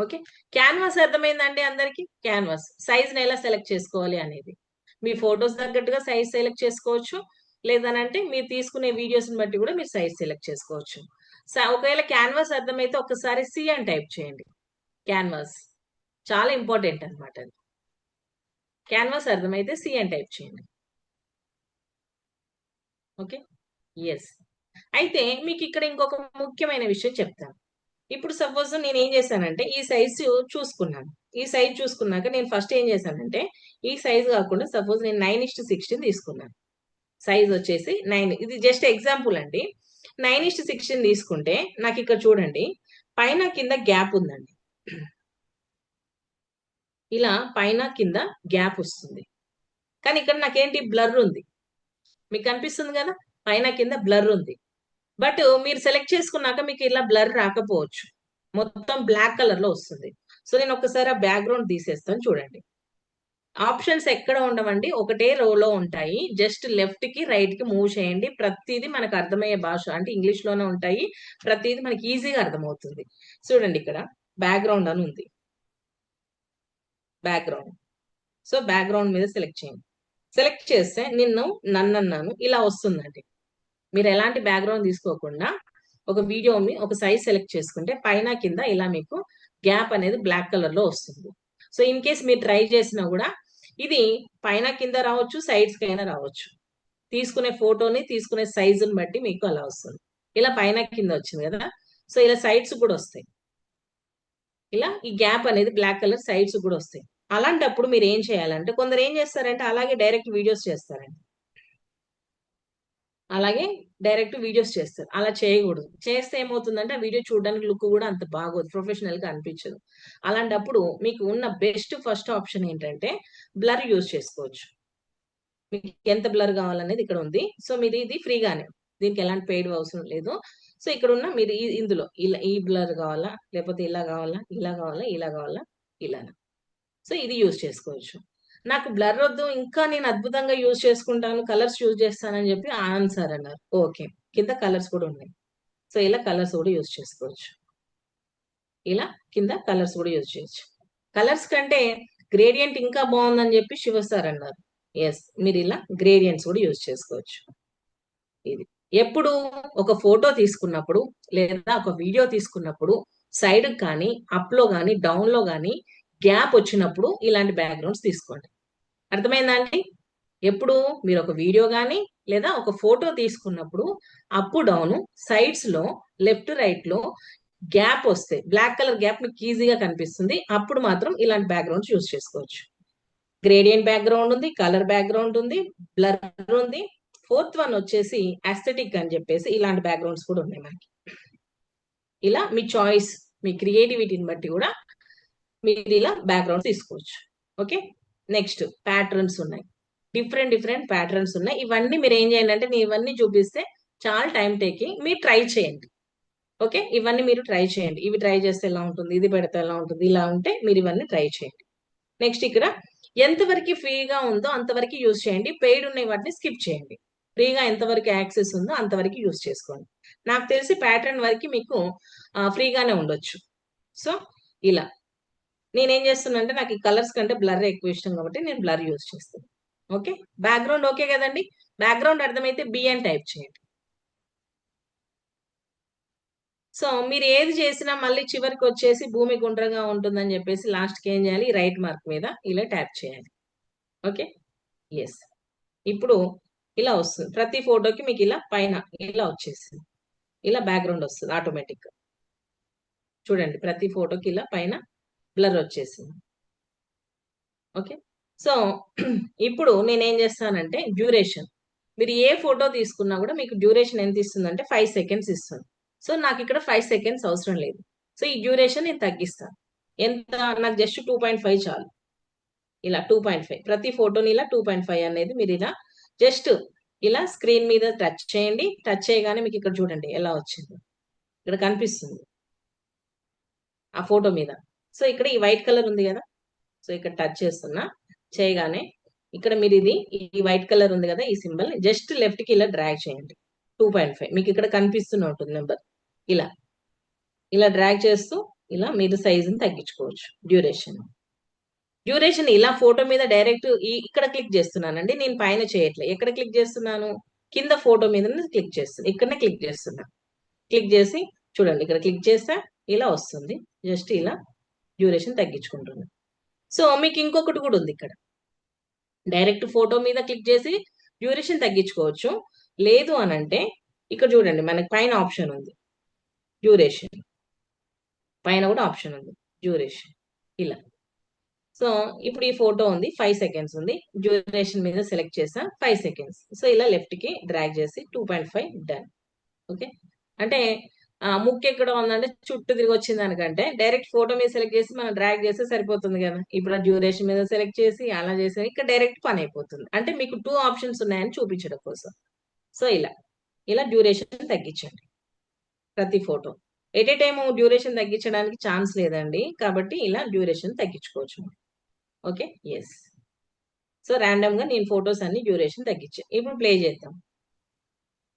ఓకే, క్యాన్వాస్ అర్థమైందండి అందరికి? క్యాన్వాస్ సైజ్ ని ఎలా సెలెక్ట్ చేసుకోవాలి అనేది మీ ఫొటోస్ తగ్గట్టుగా సైజ్ సెలెక్ట్ చేసుకోవచ్చు. లేదనంటే మీరు తీసుకునే వీడియోస్ ని బట్టి కూడా మీరు సైజ్ సెలెక్ట్ చేసుకోవచ్చు. ఒకవేళ క్యాన్వాస్ అర్థమైతే ఒక్కసారి సి అని టైప్ చేయండి. క్యాన్వాస్ చాలా ఇంపార్టెంట్ అనమాట. అది క్యాన్వాస్ అర్థమైతే సి అని టైప్ చేయండి. Okay, yes. అయితే మీకు ఇక్కడ ఇంకొక ముఖ్యమైన విషయం చెప్తాను. ఇప్పుడు సపోజ్ నేను ఏం చేశానంటే ఈ సైజు చూసుకున్నాను. ఈ సైజ్ చూసుకున్నాక నేను ఫస్ట్ ఏం చేశానంటే ఈ సైజ్ కాకుండా సపోజ్ నేను 9:16 తీసుకున్నాను. సైజ్ వచ్చేసి 9. ఇది జస్ట్ ఎగ్జాంపుల్ అండి. 9:16 తీసుకుంటే నాకు ఇక్కడ చూడండి పైన కింద గ్యాప్ ఉందండి. ఇలా పైన కింద గ్యాప్ వస్తుంది. కానీ ఇక్కడ నాకేంటి బ్లర్ ఉంది. మీకు కనిపిస్తుంది కదా, పైన కింద బ్లర్ ఉంది. బట్ మీరు సెలెక్ట్ చేసుకున్నాక మీకు ఇలా బ్లర్ రాకపోవచ్చు, మొత్తం బ్లాక్ కలర్ లో వస్తుంది. సో నేను ఒకసారి ఆ బ్యాక్గ్రౌండ్ తీసేస్తాను. చూడండి, ఆప్షన్స్ ఎక్కడ ఉండవండి, ఒకటే రోలో ఉంటాయి. జస్ట్ లెఫ్ట్ కి రైట్ కి మూవ్ చేయండి. ప్రతిదీ మనకు అర్థమయ్యే భాష అంటే ఇంగ్లీష్ లోనే ఉంటాయి. ప్రతిదీ మనకి ఈజీగా అర్థమవుతుంది. చూడండి, ఇక్కడ బ్యాక్గ్రౌండ్ అని ఉంది. బ్యాక్గ్రౌండ్. సో బ్యాక్గ్రౌండ్ మీద సెలెక్ట్ చేయండి. సెలెక్ట్ చేస్తే నన్ను అన్నాను ఇలా వస్తుందండి. మీరు ఎలాంటి బ్యాక్గ్రౌండ్ తీసుకోకుండా ఒక వీడియోని ఒక సైజ్ సెలెక్ట్ చేసుకుంటే పైన కింద ఇలా మీకు గ్యాప్ అనేది బ్లాక్ కలర్ లో వస్తుంది. సో ఇన్ కేస్ మీరు ట్రై చేసినా కూడా ఇది పైన కింద రావచ్చు, సైడ్స్ కైనా రావచ్చు. తీసుకునే ఫోటోని తీసుకునే సైజుని బట్టి మీకు అలా వస్తుంది. ఇలా పైన కింద వచ్చింది కదా, సో ఇలా సైడ్స్ కూడా వస్తాయి. ఇలా ఈ గ్యాప్ అనేది బ్లాక్ కలర్ సైడ్స్ కూడా వస్తాయి. అలాంటప్పుడు మీరు ఏం చేయాలంటే కొందరు ఏం చేస్తారంటే అలాగే డైరెక్ట్ వీడియోస్ చేస్తారండి. అలా చేయకూడదు. చేస్తే ఏమవుతుందంటే ఆ వీడియో చూడడానికి లుక్ కూడా అంత బాగోదు, ప్రొఫెషనల్ గా అనిపించదు. అలాంటప్పుడు మీకు ఉన్న బెస్ట్ ఫస్ట్ ఆప్షన్ ఏంటంటే బ్లర్ యూజ్ చేసుకోవచ్చు. మీకు ఎంత బ్లర్ కావాలనేది ఇక్కడ ఉంది. సో మీరు ఇది ఫ్రీగానే, దీనికి ఎలాంటి పెయిడ్ అవసరం లేదు. సో ఇక్కడ ఉన్న మీరు ఇందులో ఇలా ఈ బ్లర్ కావాలా, లేకపోతే ఇలా కావాలా, ఇలా కావాలా, ఇలా కావాలా, ఇలా. సో ఇది యూజ్ చేసుకోవచ్చు. నాకు బ్లర్ వద్దు, ఇంకా నేను అద్భుతంగా యూజ్ చేసుకుంటాను, కలర్స్ యూజ్ చేస్తానని చెప్పి ఆనంద్ సార్ అన్నారు. ఓకే, కింద కలర్స్ కూడా ఉన్నాయి. సో ఇలా కలర్స్ కూడా యూజ్ చేసుకోవచ్చు. ఇలా కింద కలర్స్ కూడా యూజ్ చేయొచ్చు. కలర్స్ కంటే గ్రేడియంట్ ఇంకా బాగుందని చెప్పి శివ సార్ అన్నారు. ఎస్, మీరు ఇలా గ్రేడియంట్స్ కూడా యూజ్ చేసుకోవచ్చు. ఇది ఎప్పుడు ఒక ఫోటో తీసుకున్నప్పుడు లేదా ఒక వీడియో తీసుకున్నప్పుడు సైడ్ కానీ అప్ లో కానీ డౌన్ లో కానీ గ్యాప్ వచ్చినప్పుడు ఇలాంటి బ్యాక్గ్రౌండ్స్ తీసుకోండి. అర్థమైందా అండి? ఎప్పుడు మీరు ఒక వీడియో కానీ లేదా ఒక ఫోటో తీసుకున్నప్పుడు అప్ డౌన్ సైడ్స్ లో లెఫ్ట్ రైట్ లో గ్యాప్ వస్తే బ్లాక్ కలర్ గ్యాప్ మీకు ఈజీగా కనిపిస్తుంది. అప్పుడు మాత్రం ఇలాంటి బ్యాక్గ్రౌండ్స్ యూజ్ చేసుకోవచ్చు. గ్రేడియంట్ బ్యాక్గ్రౌండ్ ఉంది, కలర్ బ్యాక్గ్రౌండ్ ఉంది, బ్లర్ ఉంది. ఫోర్త్ వన్ వచ్చేసి అస్థెటిక్ అని చెప్పేసి ఇలాంటి బ్యాక్గ్రౌండ్స్ కూడా ఉన్నాయి మనకి. ఇలా మీ చాయిస్, మీ క్రియేటివిటీని బట్టి కూడా మీరు ఇలా బ్యాక్గ్రౌండ్ తీసుకోవచ్చు. ఓకే, నెక్స్ట్ ప్యాటర్న్స్ ఉన్నాయి, డిఫరెంట్ ప్యాటర్న్స్ ఉన్నాయి. ఇవన్నీ మీరు ఏం చేయండి అంటే, నేను ఇవన్నీ చూపిస్తే చాలా టైం టేకింగ్, మీరు ట్రై చేయండి. ఓకే, ఇవన్నీ మీరు ట్రై చేయండి. ఇవి ట్రై చేస్తే ఎలా ఉంటుంది, ఇది పెడితే ఎలా ఉంటుంది, ఇలా ఉంటే మీరు ఇవన్నీ ట్రై చేయండి. నెక్స్ట్ ఇక్కడ ఎంతవరకు ఫ్రీగా ఉందో అంతవరకు యూజ్ చేయండి. పెయిడ్ ఉన్న వాటిని స్కిప్ చేయండి. ఫ్రీగా ఎంతవరకు యాక్సెస్ ఉందో అంతవరకు యూజ్ చేసుకోండి. నాకు తెలిసి ప్యాటర్న్ వరకు మీకు ఫ్రీగానే ఉండొచ్చు. సో ఇలా నేనేం చేస్తున్నా అంటే, నాకు ఈ కలర్స్ కంటే బ్లర్ ఎక్కువ ఇష్టం కాబట్టి నేను బ్లర్ యూజ్ చేస్తాను. ఓకే, బ్యాక్గ్రౌండ్ ఓకే కదండి? బ్యాక్గ్రౌండ్ అర్థమైతే బి అని టైప్ చేయండి. సో మీరు ఏది చేసినా మళ్ళీ చివరికి వచ్చేసి భూమి గుండ్రంగా ఉంటుందని చెప్పేసి లాస్ట్కి ఏం చేయాలి, రైట్ మార్క్ మీద ఇలా ట్యాప్ చేయాలి. Okay, yes. ఇప్పుడు ఇలా వస్తుంది ప్రతి ఫోటోకి, మీకు ఇలా పైన ఇలా వచ్చేస్తుంది, ఇలా బ్యాక్గ్రౌండ్ వస్తుంది ఆటోమేటిక్. చూడండి, ప్రతి ఫోటోకి ఇలా పైన బ్లర్ వచ్చేసింది. ఓకే, సో ఇప్పుడు నేనేం చేస్తానంటే డ్యూరేషన్, మీరు ఏ ఫోటో తీసుకున్నా కూడా మీకు డ్యూరేషన్ ఎంత ఇస్తుంది అంటే 5 seconds ఇస్తుంది. సో నాకు ఇక్కడ 5 seconds అవసరం లేదు. సో ఈ డ్యూరేషన్ నేను తగ్గిస్తాను. ఎంత, నాకు జస్ట్ 2.5 చాలు. ఇలా 2.5 ప్రతి ఫోటోని ఇలా 2.5 అనేది మీరు ఇలా జస్ట్ ఇలా స్క్రీన్ మీద టచ్ చేయండి. టచ్ చేయగానే మీకు ఇక్కడ చూడండి ఎలా వచ్చింది, ఇక్కడ కనిపిస్తుంది ఆ ఫోటో మీద. సో ఇక్కడ ఈ వైట్ కలర్ ఉంది కదా, సో ఇక్కడ టచ్ చేస్తున్నా, చేయగానే ఇక్కడ మీరు ఇది ఈ వైట్ కలర్ ఉంది కదా, ఈ సింబల్ జస్ట్ లెఫ్ట్ కి ఇలా డ్రాగ్ చేయండి. 2.5 మీకు ఇక్కడ కనిపిస్తూనే ఉంటుంది నెంబర్. ఇలా ఇలా డ్రాగ్ చేస్తూ ఇలా మీరు సైజుని తగ్గించుకోవచ్చు. డ్యూరేషన్ ఇలా ఫోటో మీద డైరెక్ట్ ఇక్కడ క్లిక్ చేస్తున్నానండి, నేను పైన చేయట్లేదు. ఎక్కడ క్లిక్ చేస్తున్నాను, కింద ఫోటో మీద క్లిక్ చేస్తున్నాను, ఇక్కడనే క్లిక్ చేస్తున్నా. క్లిక్ చేసి చూడండి, ఇక్కడ క్లిక్ చేస్తే ఇలా వస్తుంది. జస్ట్ ఇలా డ్యూరేషన్ తగ్గించుకుంటున్నాను. సో మీకు ఇంకొకటి కూడా ఉంది, ఇక్కడ డైరెక్ట్ ఫోటో మీద క్లిక్ చేసి డ్యూరేషన్ తగ్గించుకోవచ్చు. లేదు అనంటే ఇక్కడ చూడండి, మనకి పైన ఆప్షన్ ఉంది డ్యూరేషన్, పైన కూడా ఆప్షన్ ఉంది డ్యూరేషన్ ఇలా. సో ఇప్పుడు ఈ ఫోటో ఉంది 5 seconds ఉంది, డ్యూరేషన్ మీద సెలెక్ట్ చేసా 5 seconds. సో ఇలా లెఫ్ట్ కి డ్రాగ్ చేసి 2.5 డన్. ఓకే, అంటే ముక్కు ఎక్కడ ఉందంటే చుట్టూ తిరిగి వచ్చింది దానికంటే డైరెక్ట్ ఫోటో మీద సెలెక్ట్ చేసి మనం డ్రాగ్ చేస్తే సరిపోతుంది కదా. ఇప్పుడు డ్యూరేషన్ మీద సెలెక్ట్ చేసి అలా చేసి ఇక్కడ డైరెక్ట్ పని అయిపోతుంది. అంటే మీకు 2 options ఉన్నాయని చూపించడం కోసం. సో ఇలా డ్యూరేషన్ తగ్గించండి ప్రతి photo. At a time duration తగ్గించడానికి ఛాన్స్ లేదండి, కాబట్టి ఇలా డ్యూరేషన్ తగ్గించుకోవచ్చు. Okay, yes. సో ర్యాండమ్ గా నేను ఫొటోస్ అన్ని డ్యూరేషన్ తగ్గించాను. ఇప్పుడు ప్లే చేద్దాం.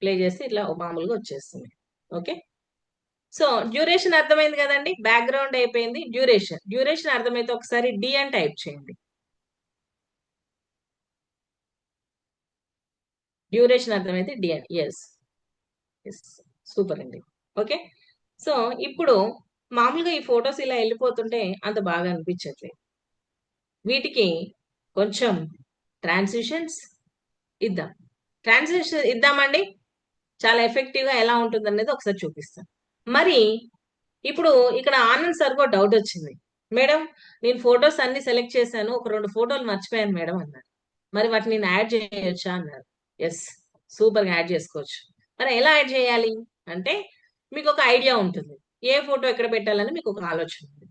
ప్లే చేస్తే ఇట్లా మామూలుగా వచ్చేస్తుంది. ఓకే, సో డ్యూరేషన్ అర్థమైంది కదండి. బ్యాక్గ్రౌండ్ అయిపోయింది. డ్యూరేషన్ అర్థమైతే ఒకసారి డి అని టైప్ చేయండి. డ్యూరేషన్ అర్థమైతే డి అని. ఎస్, సూపర్ అండి. ఓకే, సో ఇప్పుడు మామూలుగా ఈ ఫొటోస్ ఇలా వెళ్ళిపోతుంటే అంత బాగా అనిపించట్లేదు. వీటికి కొంచెం ట్రాన్సిషన్స్ ఇద్దాం. ట్రాన్సిషన్ ఇద్దామండి, చాలా ఎఫెక్టివ్ గా ఎలా ఉంటుంది అనేది ఒకసారి చూపిస్తాను. మరి ఇప్పుడు ఇక్కడ ఆనంద్ సార్ కూడా డౌట్ వచ్చింది, మేడం నేను ఫొటోస్ అన్ని సెలెక్ట్ చేశాను, ఒక 2 photos మర్చిపోయాను మేడం అన్నారు. మరి వాటిని నేను యాడ్ చేయొచ్చా అన్నారు. ఎస్, సూపర్ గా యాడ్ చేసుకోవచ్చు. మరి ఎలా యాడ్ చేయాలి అంటే, మీకు ఒక ఐడియా ఉంటుంది ఏ ఫోటో ఎక్కడ పెట్టాలని మీకు ఒక ఆలోచన ఉంది.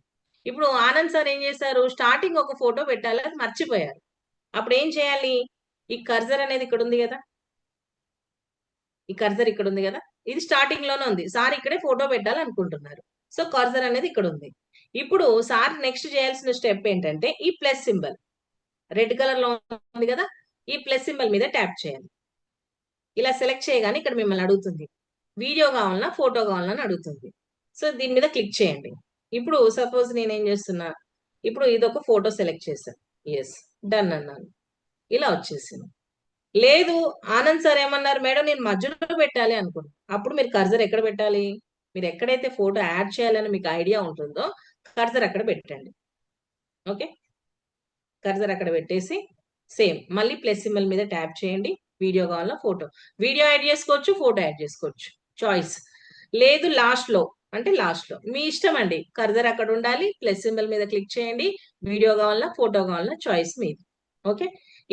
ఇప్పుడు ఆనంద్ సార్ ఏం చేశారు, స్టార్టింగ్ ఒక ఫోటో పెట్టాలి, అది మర్చిపోయారు. అప్పుడు ఏం చేయాలి, ఈ కర్జర్ అనేది ఇక్కడ ఉంది కదా, ఈ కర్జర్ ఇక్కడ ఉంది కదా, ఇది స్టార్టింగ్ లోనే ఉంది. సార్ ఇక్కడే ఫోటో పెట్టాలనుకుంటున్నారు. సో కర్జర్ అనేది ఇక్కడ ఉంది. ఇప్పుడు సార్ నెక్స్ట్ చేయాల్సిన స్టెప్ ఏంటంటే, ఈ ప్లస్ సింబల్ రెడ్ కలర్ లో ఉంది కదా, ఈ ప్లస్ సింబల్ మీద ట్యాప్ చేయాలి. ఇలా సెలెక్ట్ చేయగానే ఇక్కడ మిమ్మల్ని అడుగుతుంది వీడియో కావాలన్నా ఫోటో కావాలని అడుగుతుంది. సో దీని మీద క్లిక్ చేయండి. ఇప్పుడు సపోజ్ నేనేం చేస్తున్నా, ఇప్పుడు ఇది ఒక ఫోటో సెలెక్ట్ చేశాను. ఎస్, డన్ అన్నాను. ఇలా వచ్చేసింది. లేదు, ఆనంద్ సార్ ఏమన్నారు, మేడం నేను మధ్యలో పెట్టాలి అనుకున్నాను. అప్పుడు మీరు కర్సర్ ఎక్కడ పెట్టాలి? మీరు ఎక్కడైతే ఫోటో యాడ్ చేయాలని మీకు ఐడియా ఉంటుందో కర్సర్ అక్కడ పెట్టండి. ఓకే, కర్సర్ అక్కడ పెట్టేసి సేమ్ మళ్ళీ ప్లస్ సింబల్ మీద ట్యాప్ చేయండి. వీడియో కావాలా ఫోటో, వీడియో యాడ్ చేసుకోవచ్చు, ఫోటో యాడ్ చేసుకోవచ్చు, చాయిస్. లేదు లాస్ట్ లో అంటే లాస్ట్ లో మీ ఇష్టం అండి. కర్సర్ అక్కడ ఉండాలి, ప్లస్ సింబల్ మీద క్లిక్ చేయండి. వీడియో కావాలా ఫోటో కావాలా చాయిస్ మీది. ఓకే,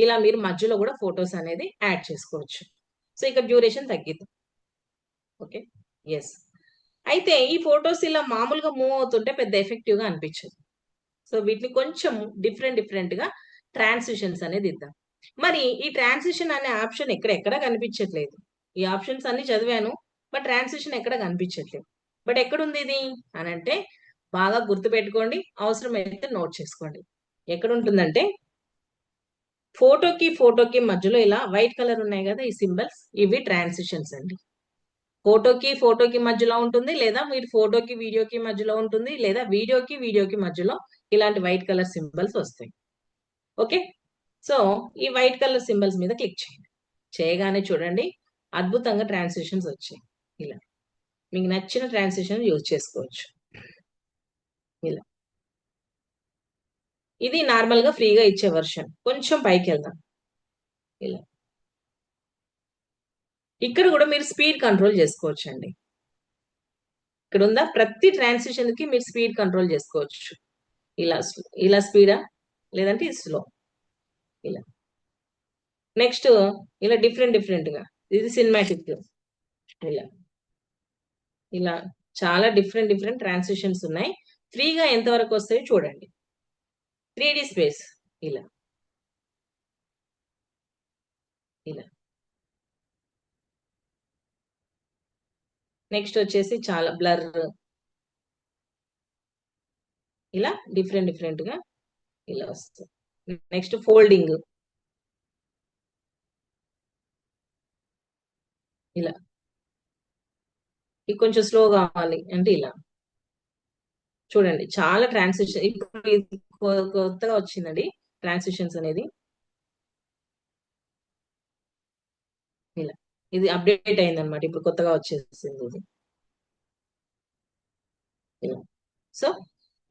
ఇలా మీరు మధ్యలో కూడా ఫొటోస్ అనేది యాడ్ చేసుకోవచ్చు. సో ఇక్కడ డ్యూరేషన్ తగ్గిద్దాం. Okay, yes. అయితే ఈ ఫొటోస్ ఇలా మామూలుగా మూవ్ అవుతుంటే పెద్ద ఎఫెక్టివ్ గా అనిపించదు. సో వీటిని కొంచెం డిఫరెంట్ గా ట్రాన్సిషన్స్ అనేది ఇద్దాం. మరి ఈ ట్రాన్సిషన్ అనే ఆప్షన్ ఎక్కడ కనిపించట్లేదు. ఈ ఆప్షన్స్ అన్ని చదివాను, బట్ ట్రాన్సిషన్ ఎక్కడ కనిపించట్లేదు. బట్ ఎక్కడుంది ఇది అని అంటే బాగా గుర్తు పెట్టుకోండి, అవసరమైతే నోట్ చేసుకోండి. ఎక్కడ ఉంటుందంటే ఫోటోకి మధ్యలో ఇలా వైట్ కలర్ ఉన్నాయి కదా ఈ సింబల్స్, ఇవి ట్రాన్సిషన్స్ అండి. ఫోటోకి మధ్యలో ఉంటుంది, లేదా మీరు ఫోటోకి వీడియోకి మధ్యలో ఉంటుంది, లేదా వీడియోకి మధ్యలో ఇలాంటి వైట్ కలర్ సింబల్స్ వస్తాయి. ఓకే, సో ఈ వైట్ కలర్ సింబల్స్ మీద క్లిక్ చేయండి. చేయగానే చూడండి అద్భుతంగా ట్రాన్సిషన్స్ వచ్చాయి. ఇలా మీకు నచ్చిన ట్రాన్సిషన్ యూజ్ చేసుకోవచ్చు. ఇలా ఇది నార్మల్ గా ఫ్రీగా ఇచ్చే వర్షన్. కొంచెం పైకి వెళ్దాం. ఇలా ఇక్కడ కూడా మీరు స్పీడ్ కంట్రోల్ చేసుకోవచ్చు అండి. ఇక్కడ ఉందా, ప్రతి ట్రాన్సిషన్ కి మీరు స్పీడ్ కంట్రోల్ చేసుకోవచ్చు. ఇలా స్పీడా, లేదంటే స్లో. ఇలా నెక్స్ట్ ఇలా డిఫరెంట్ గా, ఇది సినిమాటిక్. ఇలా ఇలా చాలా డిఫరెంట్ ట్రాన్సిషన్స్ ఉన్నాయి. ఫ్రీగా ఎంతవరకు వస్తాయో చూడండి. 3D space. ఇలా ఇలా నెక్స్ట్ వచ్చేసి చాలా బ్లర్. ఇలా డిఫరెంట్ గా ఇలా వస్తుంది. Next folding. ఇలా ఇది కొంచెం స్లో కావాలి అంటే ఇలా చూడండి, చాలా ట్రాన్సిషన్. ఇప్పుడు ఇది కొత్తగా వచ్చిందండి ట్రాన్సిషన్స్ అనేది. ఇలా ఇది అప్డేట్ అయిందనమాట, ఇప్పుడు కొత్తగా వచ్చేసింది ఇది. ఇలా సో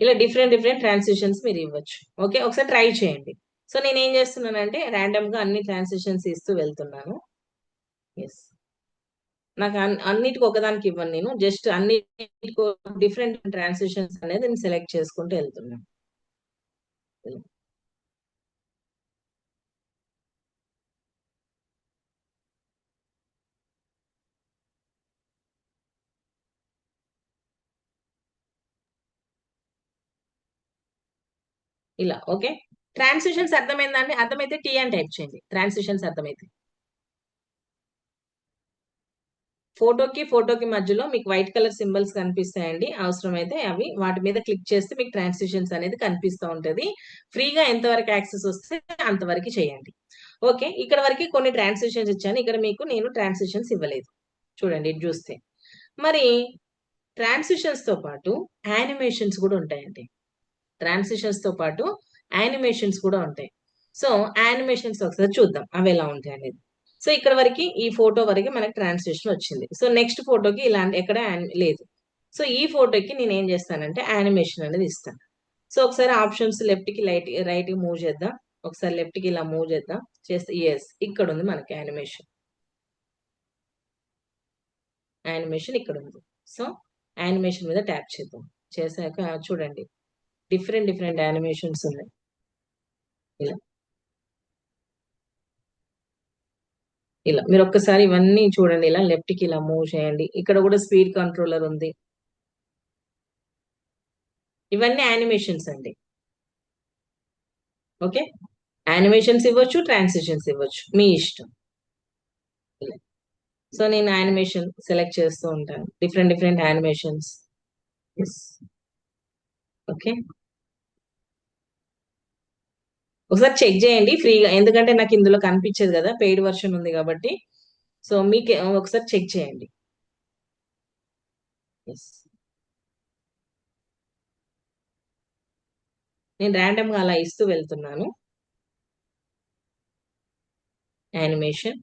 ఇలా డిఫరెంట్ ట్రాన్సిషన్స్ మీరు ఇవ్వచ్చు. ఓకే, ఒకసారి ట్రై చేయండి. సో నేను ఏం చేస్తున్నానంటే ర్యాండమ్ గా అన్ని ట్రాన్సిషన్స్ ఇస్తూ వెళ్తున్నాను. ఎస్, నాకు అన్నిటికి ఒకదానికి ఇవ్వను, నేను జస్ట్ అన్నిటికో డిఫరెంట్ ట్రాన్సిషన్స్ అనేది నేను సెలెక్ట్ చేసుకుంటూ వెళ్తున్నాను. ఇలా. ఇలా ఓకే, ట్రాన్సిషన్స్ అర్థమైందండి? అర్థమైతే టీ అని టైప్ చేయండి. ట్రాన్సిషన్స్ అర్థమైతే ఫోటోకి మధ్యలో మీకు వైట్ కలర్ సింబల్స్ కనిపిస్తాయండి. అవసరమైతే అవి వాటి మీద క్లిక్ చేస్తే మీకు ట్రాన్సిషన్స్ అనేది కనిపిస్తూ ఉంటది. ఫ్రీగా ఎంతవరకు యాక్సెస్ వస్తే అంతవరకు చేయండి. ఓకే, ఇక్కడ వరకు కొన్ని ట్రాన్సిషన్స్ ఇచ్చాను. ఇక్కడ మీకు నేను ట్రాన్సిషన్స్ ఇవ్వలేదు. చూడండి ఇది చూస్తే. మరి ట్రాన్సిషన్స్ తో పాటు యానిమేషన్స్ కూడా ఉంటాయండి. ట్రాన్సిషన్స్ తో పాటు యానిమేషన్స్ కూడా ఉంటాయి. సో యానిమేషన్స్ ఒకసారి చూద్దాం అవి ఎలా ఉంటాయి అనేది. సో ఇక్కడ వరకు ఈ ఫోటో వరకు మనకి ట్రాన్స్లేషన్ వచ్చింది. సో నెక్స్ట్ ఫోటోకి ఇలాంటి ఎక్కడ లేదు. సో ఈ ఫోటోకి నేను ఏం చేస్తానంటే యానిమేషన్ అనేది ఇస్తాను. సో ఒకసారి ఆప్షన్స్ లెఫ్ట్ కి రైట్ కి మూవ్ చేద్దాం. ఒకసారి లెఫ్ట్ కి ఇలా మూవ్ చేద్దాం. చేస్తే ఎస్, ఇక్కడ ఉంది మనకి యానిమేషన్. యానిమేషన్ ఇక్కడ ఉంది. సో యానిమేషన్ మీద ట్యాప్ చేద్దాం. చేశాక చూడండి డిఫరెంట్ యానిమేషన్స్ ఉన్నాయి. ఇలా ఇలా మీరు ఒక్కసారి ఇవన్నీ చూడండి. ఇలా లెఫ్ట్ కి ఇలా మూవ్ చేయండి. ఇక్కడ కూడా స్పీడ్ కంట్రోలర్ ఉంది. ఇవన్నీ యానిమేషన్స్ అండి. ఓకే, యానిమేషన్స్ ఇవ్వచ్చు, ట్రాన్సిషన్స్ ఇవ్వచ్చు, మీ ఇష్టం. సో నేను యానిమేషన్ సెలెక్ట్ చేస్తూ ఉంటాను. Different animations. ఓకే, ఒకసారి చెక్ చేయండి ఫ్రీగా, ఎందుకంటే నాకు ఇందులో కనిపించదు కదా, పెయిడ్ వర్షన్ ఉంది కాబట్టి. సో మీకు ఒకసారి చెక్ చేయండి. నేను ర్యాండమ్ గా అలా ఇస్తూ వెళ్తున్నాను. Animation,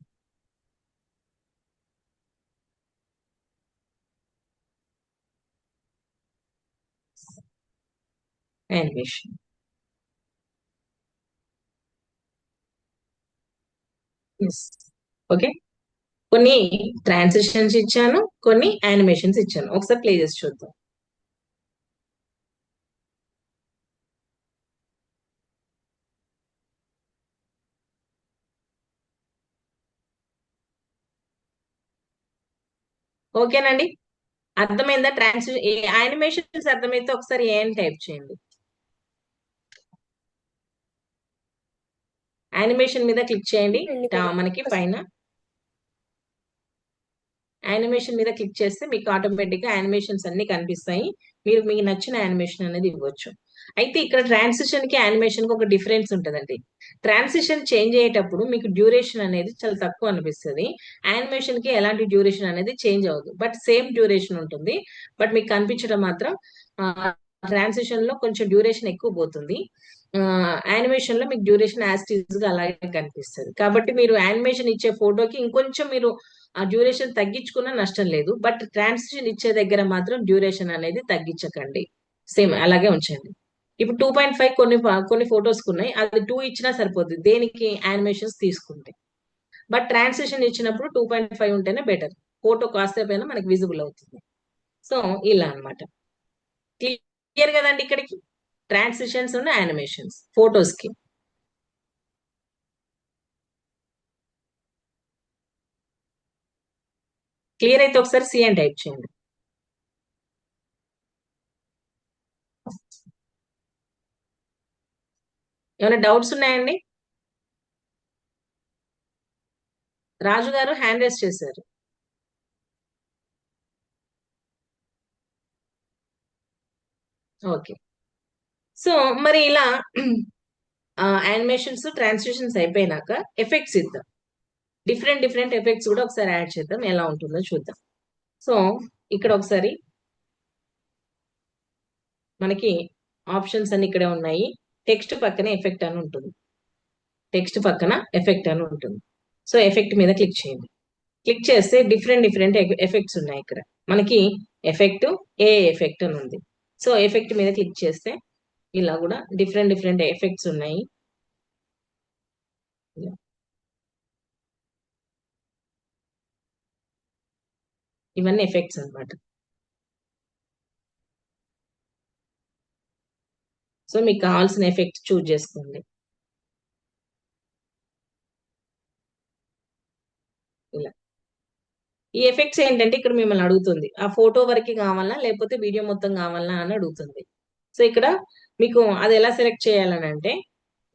animation. ఎస్. ఓకే, కొన్ని ట్రాన్సిషన్స్ ఇచ్చాను, కొన్ని యానిమేషన్స్ ఇచ్చాను. ఒకసారి ప్లే చేసి చూద్దాం. ఓకేనండి, అర్థమైందా? యానిమేషన్స్ అర్థమైతే ఒకసారి ఏం టైప్ చేయండి. యానిమేషన్ మీద క్లిక్ చేయండి. మనకి పైన యానిమేషన్ మీద క్లిక్ చేస్తే మీకు ఆటోమేటిక్ గా యానిమేషన్స్ అన్ని కనిపిస్తాయి. మీరు మీకు నచ్చిన యానిమేషన్ అనేది ఇవ్వచ్చు. అయితే ఇక్కడ ట్రాన్సిషన్ కి యానిమేషన్ కి ఒక డిఫరెన్స్ ఉంటదండి. ట్రాన్సిషన్ చేంజ్ అయ్యేటప్పుడు మీకు డ్యూరేషన్ అనేది చాలా తక్కువ అనిపిస్తుంది. యానిమేషన్ కి ఎలాంటి డ్యూరేషన్ అనేది చేంజ్ అవ్వదు, బట్ సేమ్ డ్యూరేషన్ ఉంటుంది. బట్ మీకు కనిపించడం మాత్రం ట్రాన్సిషన్ లో కొంచెం డ్యూరేషన్ ఎక్కువ పోతుంది. యానిమేషన్ లో మీకు డ్యూరేషన్ యాజ్ టీజ్ గా అలాగే కనిపిస్తుంది. కాబట్టి మీరు యానిమేషన్ ఇచ్చే ఫోటోకి ఇంకొంచెం మీరు ఆ డ్యూరేషన్ తగ్గించుకున్నా నష్టం లేదు. బట్ ట్రాన్సిషన్ ఇచ్చే దగ్గర మాత్రం డ్యూరేషన్ అనేది తగ్గించకండి, సేమ్ అలాగే ఉంచండి. ఇప్పుడు 2.5 కొన్ని ఫొటోస్ ఉన్నాయి, అది 2 ఇచ్చినా సరిపోద్ది దేనికి, యానిమేషన్స్ తీసుకుంటే. బట్ ట్రాన్సిషన్ ఇచ్చినప్పుడు 2.5 ఉంటేనే బెటర్, ఫోటో కాసేపైనా మనకి విజిబుల్ అవుతుంది. సో ఇలా అన్నమాట. క్లియర్ కదండి ఇక్కడికి? ట్రాన్సిషన్స్ ఉన్న యానిమేషన్స్ ఫోటోస్ కి. క్లియర్ అయితే ఒకసారి సి అని టైప్ చేయండి. ఏమైనా డౌట్స్ ఉన్నాయండి? రాజు గారు హ్యాండ్ రైస్ చేశారు. ఓకే, సో మరి ఇలా యానిమేషన్స్ ట్రాన్స్లేషన్స్ అయిపోయినాక ఎఫెక్ట్స్ ఇద్దాం. డిఫరెంట్ డిఫరెంట్ ఎఫెక్ట్స్ కూడా ఒకసారి యాడ్ చేద్దాం, ఎలా ఉంటుందో చూద్దాం. సో ఇక్కడ ఒకసారి మనకి ఆప్షన్స్ అన్ని ఇక్కడే ఉన్నాయి. టెక్స్ట్ పక్కన ఎఫెక్ట్ అని ఉంటుంది. టెక్స్ట్ పక్కన ఎఫెక్ట్ అని ఉంటుంది. సో ఎఫెక్ట్ మీద క్లిక్ చేయండి. క్లిక్ చేస్తే డిఫరెంట్ డిఫరెంట్ ఎఫెక్ట్స్ ఉన్నాయి ఇక్కడ. మనకి ఎఫెక్ట్ ఏ ఎఫెక్ట్ అని ఉంది. సో ఎఫెక్ట్ మీద క్లిక్ చేస్తే ఇలా కూడా డిఫరెంట్ డిఫరెంట్ ఎఫెక్ట్స్ ఉన్నాయి. ఇవన్నీ ఎఫెక్ట్స్ అన్నమాట. సో మీకు కావాల్సిన ఎఫెక్ట్ చూజ్ చేసుకోండి. ఇలా ఈ ఎఫెక్ట్స్ ఏంటంటే ఇక్కడ మిమ్మల్ని అడుగుతుంది ఆ ఫోటో వరకు కావాలా లేకపోతే వీడియో మొత్తం కావాలా అని అడుగుతుంది. సో ఇక్కడ మీకు అది ఎలా సెలెక్ట్ చేయాలని అంటే,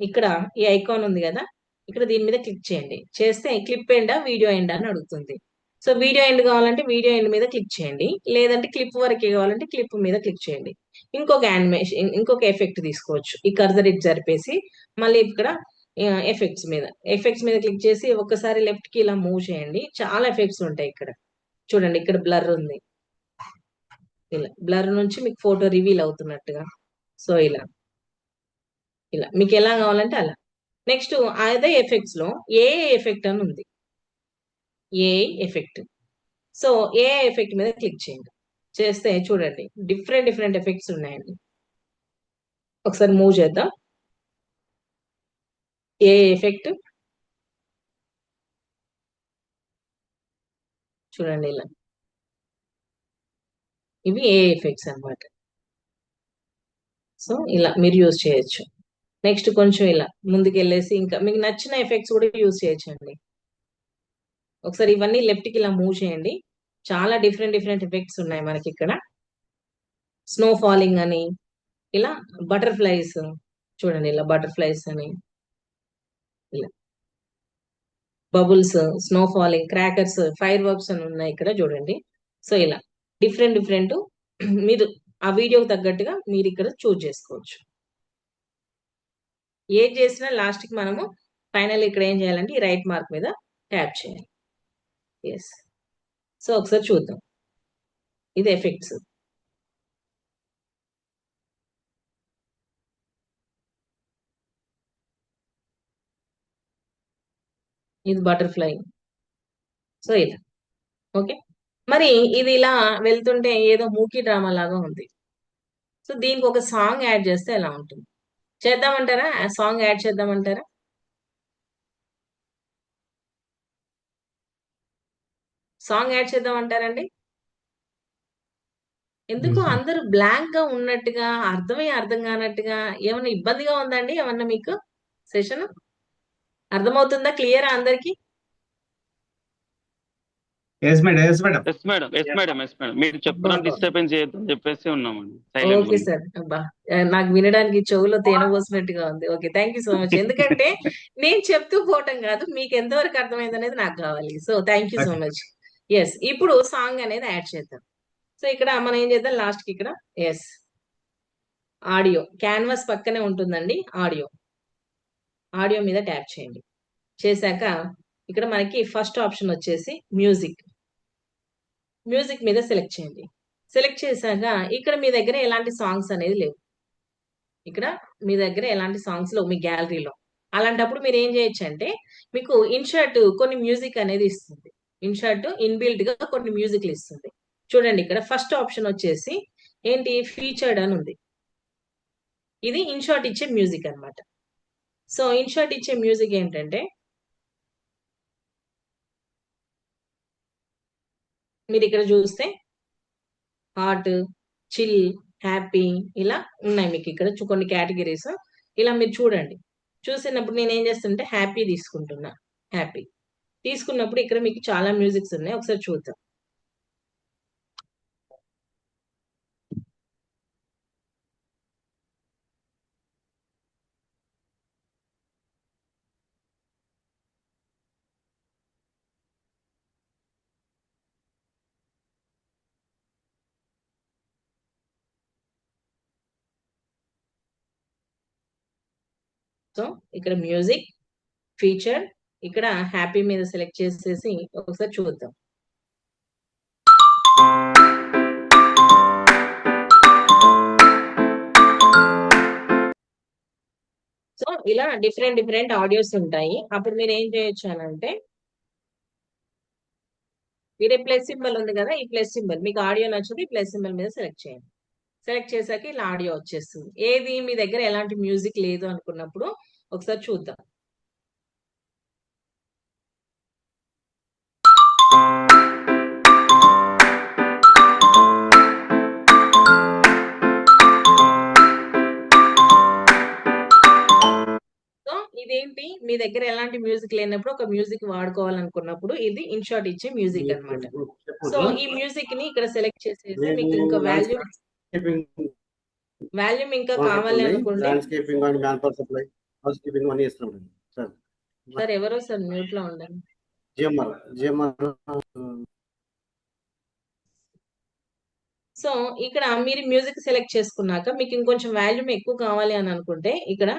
ఇక్కడ ఈ ఐకాన్ ఉంది కదా, ఇక్కడ దీని మీద క్లిక్ చేయండి. చేస్తే క్లిప్ ఎండా వీడియో ఎండా అని అడుగుతుంది. సో వీడియో ఎండ్ కావాలంటే వీడియో ఎండ్ మీద క్లిక్ చేయండి, లేదంటే క్లిప్ వరకే కావాలంటే క్లిప్ మీద క్లిక్ చేయండి. ఇంకొక యానిమేషన్ ఇంకొక ఎఫెక్ట్ తీసుకోవచ్చు. ఈ కర్సర్ ఇటు జరిపేసి మళ్ళీ ఇక్కడ ఎఫెక్ట్స్ మీద క్లిక్ చేసి ఒకసారి లెఫ్ట్ కి ఇలా మూవ్ చేయండి. చాలా ఎఫెక్ట్స్ ఉంటాయి ఇక్కడ. చూడండి ఇక్కడ బ్లర్ ఉంది, ఇలా బ్లర్ నుంచి మీకు ఫోటో రివీల్ అవుతున్నట్టుగా. సో ఇలా ఇలా మీకు ఎలా కావాలంటే అలా. నెక్స్ట్ అదే ఎఫెక్ట్స్ లో ఏ ఎఫెక్ట్ అని ఉంది, ఏ ఎఫెక్ట్. సో ఏ ఎఫెక్ట్ మీద క్లిక్ చేయండి. చేస్తే చూడండి డిఫరెంట్ డిఫరెంట్ ఎఫెక్ట్స్ ఉన్నాయండి. ఒకసారి మూవ్ చేద్దాం. ఏ ఎఫెక్ట్ చూడండి ఇలా, ఇవి ఏ ఎఫెక్ట్స్ అన్నమాట. సో ఇలా మీరు యూజ్ చేయొచ్చు. నెక్స్ట్ కొంచెం ఇలా ముందుకు వెళ్ళేసి ఇంకా మీకు నచ్చిన ఎఫెక్ట్స్ కూడా యూజ్ చేయొచ్చండి. ఒకసారి ఇవన్నీ లెఫ్ట్ కి ఇలా మూవ్ చేయండి. చాలా డిఫరెంట్ డిఫరెంట్ ఎఫెక్ట్స్ ఉన్నాయి మనకి ఇక్కడ. స్నో ఫాలింగ్ అని, ఇలా బటర్ఫ్లైస్ చూడండి, ఇలా బటర్ఫ్లైస్ అని, ఇలా bubbles, snow falling, crackers, fire works అని ఉన్నాయి ఇక్కడ చూడండి. సో ఇలా డిఫరెంట్ డిఫరెంట్ మీరు ఆ వీడియోకి తగ్గట్టుగా మీరు ఇక్కడ చూజ్ చేసుకోవచ్చు. ఏది చేసినా లాస్ట్ కి మనము ఫైనల్ ఇక్కడ ఏం చేయాలంటే ఈ రైట్ మార్క్ మీద ట్యాప్ చేయాలి. ఎస్. సో ఒకసారి చూద్దాం. ఇది ఎఫెక్ట్స్. ఇది బటర్ఫ్లై. సో ఇలా ఓకే. మరి ఇది ఇలా వెళ్తుంటే ఏదో మూకీ డ్రామా లాగా ఉంది. సో దీనికి ఒక సాంగ్ యాడ్ చేస్తే ఎలా ఉంటుంది? చేద్దామంటారా? ఆ సాంగ్ యాడ్ చేద్దామంటారా? సాంగ్ యాడ్ చేద్దామంటారండి? ఎందుకు అందరూ బ్లాంక్ గా ఉన్నట్టుగా, అర్థం కానట్టుగా, ఏమన్నా ఇబ్బందిగా ఉందండి ఏమన్నా మీకు సెషన్? అర్థమవుతుందా? క్లియరా అందరికి? Yes madam, yes madam. మీరు చెప్పడం అబ్బా. డిస్టర్బెన్స్ చేయొద్దని చెప్పేసి ఉన్నామండి, సైలెంట్ ఓకే సార్. అబ్బా, నాకు వినడానికి చెవులో తేనె పోసినట్టుగా ఉంది. Okay, thank you so much. ఎందుకంటే నేను చెప్తూ పోవటం కాదు, మీకు ఎంతవరకు అర్థమైంది అనేది నాకు కావాలి. So thank you so much. Yes, ఇప్పుడు సాంగ్ అనేది యాడ్ చేద్దాం. సో ఇక్కడ మనం ఏం చేద్దాం లాస్ట్ కి ఇక్కడ ఎస్ ఆడియో క్యాన్వాస్ పక్కనే ఉంటుందండి. ఆడియో ఆడియో మీద ట్యాప్ చేయండి. చేశాక ఇక్కడ మనకి ఫస్ట్ ఆప్షన్ వచ్చేసి మ్యూజిక్. మ్యూజిక్ మీద సెలెక్ట్ చేయండి. సెలెక్ట్ చేశాక ఇక్కడ మీ దగ్గర ఎలాంటి సాంగ్స్ అనేది లేవు. ఇక్కడ మీ దగ్గర ఎలాంటి సాంగ్స్ లేవు మీ గ్యాలరీలో. అలాంటప్పుడు మీరు ఏం చేయొచ్చు అంటే, మీకు ఇన్షర్ట్ కొన్ని మ్యూజిక్ అనేది ఇస్తుంది. ఇన్షర్ట్ ఇన్బిల్ట్ గా కొన్ని మ్యూజిక్లు ఇస్తుంది. చూడండి, ఇక్కడ ఫస్ట్ ఆప్షన్ వచ్చేసి ఏంటి, ఫీచర్డ్ అని ఉంది. ఇది ఇన్షర్ట్ ఇచ్చే మ్యూజిక్ అన్నమాట. సో ఇన్షర్ట్ ఇచ్చే మ్యూజిక్ ఏంటంటే, మీరు ఇక్కడ చూస్తే హాట్, చిల్, హ్యాపీ ఇలా ఉన్నాయి మీకు ఇక్కడ కొన్ని కేటగిరీస్. ఇలా మీరు చూడండి. చూసినప్పుడు నేను ఏం చేస్తుంటే హ్యాపీ తీసుకుంటున్నా. హ్యాపీ తీసుకున్నప్పుడు ఇక్కడ మీకు చాలా మ్యూజిక్స్ ఉన్నాయి, ఒకసారి చూద్దాం. సో ఇక్కడ మ్యూజిక్, ఫీచర్, ఇక్కడ హ్యాపీ మీద సెలెక్ట్ చేసేసి ఒకసారి చూద్దాం. సో ఇలా డిఫరెంట్ డిఫరెంట్ ఆడియోస్ ఉంటాయి. అప్పుడు మీరు ఏం చేయొచ్చు అని అంటే, వీడే ప్లస్ సింబల్ ఉంది కదా, ఈ ప్లస్ సింబల్ మీకు ఆడియో నచ్చుతుంది, ప్లస్ సింబల్ మీద సెలెక్ట్ చేయండి. సెలెక్ట్ చేశాక ఇలా ఆడియో వచ్చేస్తుంది. ఏది మీ దగ్గర ఎలాంటి మ్యూజిక్ లేదు అనుకున్నప్పుడు ఒకసారి చూద్దాం. సో ఇదేంటి, మీ దగ్గర ఎలాంటి మ్యూజిక్ లేనప్పుడు ఒక మ్యూజిక్ వాడుకోవాలనుకున్నప్పుడు ఇది ఇన్షార్ట్ ఇచ్చే మ్యూజిక్ అన్నమాట. సో ఈ మ్యూజిక్ ని ఇక్కడ సెలెక్ట్ చేసేసి మీకు ఇంకా వాల్యూమ్ ఇంకా కావాలి అనుకుంటే, landscaping and man power supply, house keeping అన్ని ఇస్తున్నాం సార్. సార్ ఎవరో సార్ మ్యూట్ లో ఉండండి. జిఎంఆర్. సో ఇక్కడ మీరు మ్యూజిక్ సెలెక్ట్ చేసుకున్నాక మీకు ఇంకొంచెం వాల్యూమ్ ఎక్కువ కావాలి అని అనుకుంటే ఇక్కడ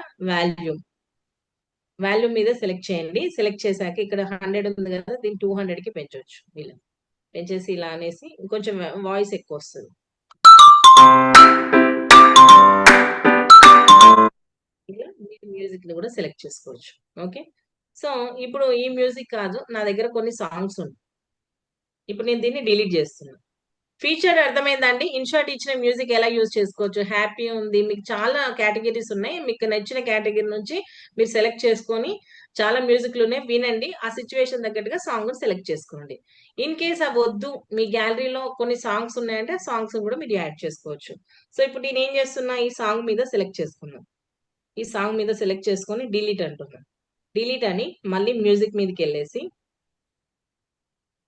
వాల్యూమ్ మీద సెలెక్ట్ చేయండి. సెలెక్ట్ చేశాక ఇక్కడ 100 ఉంది కదా, దీన్ని 200 కి పెంచవచ్చు. ఇలా పెంచేసి ఇలా అనేసి ఇంకొంచెం వాయిస్ ఎక్కువ వస్తుంది. ఇలా మీరు మ్యూజిక్ ని కూడా సెలెక్ట్ చేసుకోవచ్చు. ఓకే, సో ఇప్పుడు ఈ మ్యూజిక్ కాదు, నా దగ్గర కొన్ని సాంగ్స్ ఉన్నాయి. ఇప్పుడు నేను దీన్ని డిలీట్ చేస్తున్నాను. ఫీచర్ అర్థమైందండి. ఇన్షార్ట్ ఇచ్చిన మ్యూజిక్ ఎలా యూజ్ చేసుకోవచ్చు. హ్యాపీ ఉంది, మీకు చాలా కేటగిరీస్ ఉన్నాయి. మీకు నచ్చిన కేటగిరీ నుంచి మీరు సెలెక్ట్ చేసుకొని చాలా మ్యూజిక్లు ఉన్నాయి, వినండి. ఆ సిచ్యువేషన్ తగ్గట్టుగా సాంగ్ సెలెక్ట్ చేసుకోండి. ఇన్ కేస్ అవి వద్దు, మీ గ్యాలరీలో కొన్ని సాంగ్స్ ఉన్నాయంటే ఆ సాంగ్స్ కూడా మీరు యాడ్ చేసుకోవచ్చు. సో ఇప్పుడు నేను ఏం చేస్తున్నా, ఈ సాంగ్ మీద సెలెక్ట్ చేసుకున్నాను. ఈ సాంగ్ మీద సెలెక్ట్ చేసుకొని డిలీట్ అంటున్నాను. డిలీట్ అని మళ్ళీ మ్యూజిక్ మీదకి వెళ్ళేసి,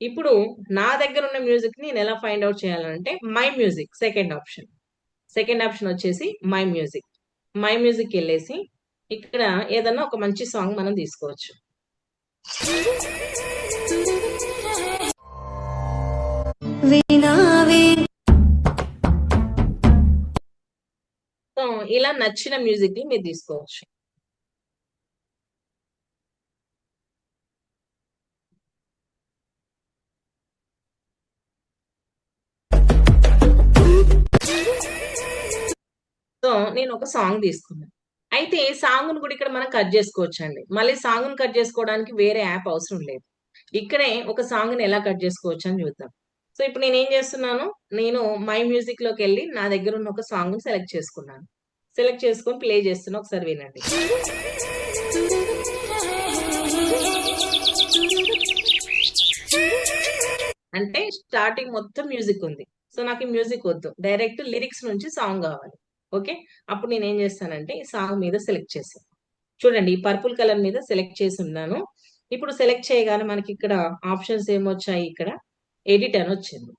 ఇప్పుడు నా దగ్గర ఉన్న మ్యూజిక్ ని నేను ఎలా ఫైండ్ అవుట్ చేయాలంటే, మై మ్యూజిక్ సెకండ్ ఆప్షన్ వచ్చేసి మై మ్యూజిక్ వెళ్ళేసి ఇక్కడ ఏదన్నా ఒక మంచి సాంగ్ మనం తీసుకోవచ్చు. సో ఇలా నచ్చిన మ్యూజిక్ ని మీరు తీసుకోవచ్చు. సో నేను ఒక సాంగ్ తీసుకున్నాను. అయితే సాంగ్ ను కూడా ఇక్కడ మనం కట్ చేసుకోవచ్చు అండి. మళ్ళీ సాంగ్ ను కట్ చేసుకోవడానికి వేరే యాప్ అవసరం లేదు. ఇక్కడే ఒక సాంగ్ ని ఎలా కట్ చేసుకోవచ్చు అని చూద్దాం. సో ఇప్పుడు నేను ఏం చేస్తున్నాను, నేను మై మ్యూజిక్ లోకి వెళ్ళి నా దగ్గర ఉన్న ఒక సాంగ్ ని సెలెక్ట్ చేసుకున్నాను. సెలెక్ట్ చేసుకొని ప్లే చేస్తున్నా, ఒకసారి వినండి. అంటే స్టార్టింగ్ మొత్తం మ్యూజిక్ ఉంది. సో నాకు ఈ మ్యూజిక్ వద్దు, డైరెక్ట్ లిరిక్స్ నుంచి సాంగ్ కావాలి. ఓకే, అప్పుడు నేను ఏం చేస్తానంటే ఈ సాంగ్ మీద సెలెక్ట్ చేస్తాను. చూడండి, ఈ పర్పుల్ కలర్ మీద సెలెక్ట్ చేసి ఉన్నాను. ఇప్పుడు సెలెక్ట్ చేయగానే మనకి ఇక్కడ ఆప్షన్స్ ఏమొచ్చాయి, ఇక్కడ ఎడిట్ అని వచ్చింది.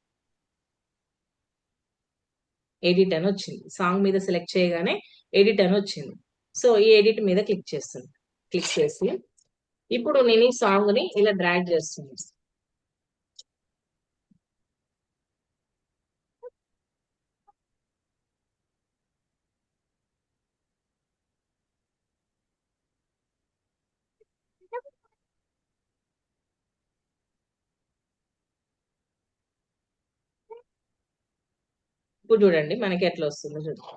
ఎడిట్ అని వచ్చింది. సాంగ్ మీద సెలెక్ట్ చేయగానే ఎడిట్ అని వచ్చింది. సో ఈ ఎడిట్ మీద క్లిక్ చేస్తుంది. క్లిక్ చేసి ఇప్పుడు నేను ఈ సాంగ్ ని ఇలా డ్రాగ్ చేస్తున్నాను. ఇప్పుడు చూడండి మనకి ఎట్లా వస్తుందో చూడండి.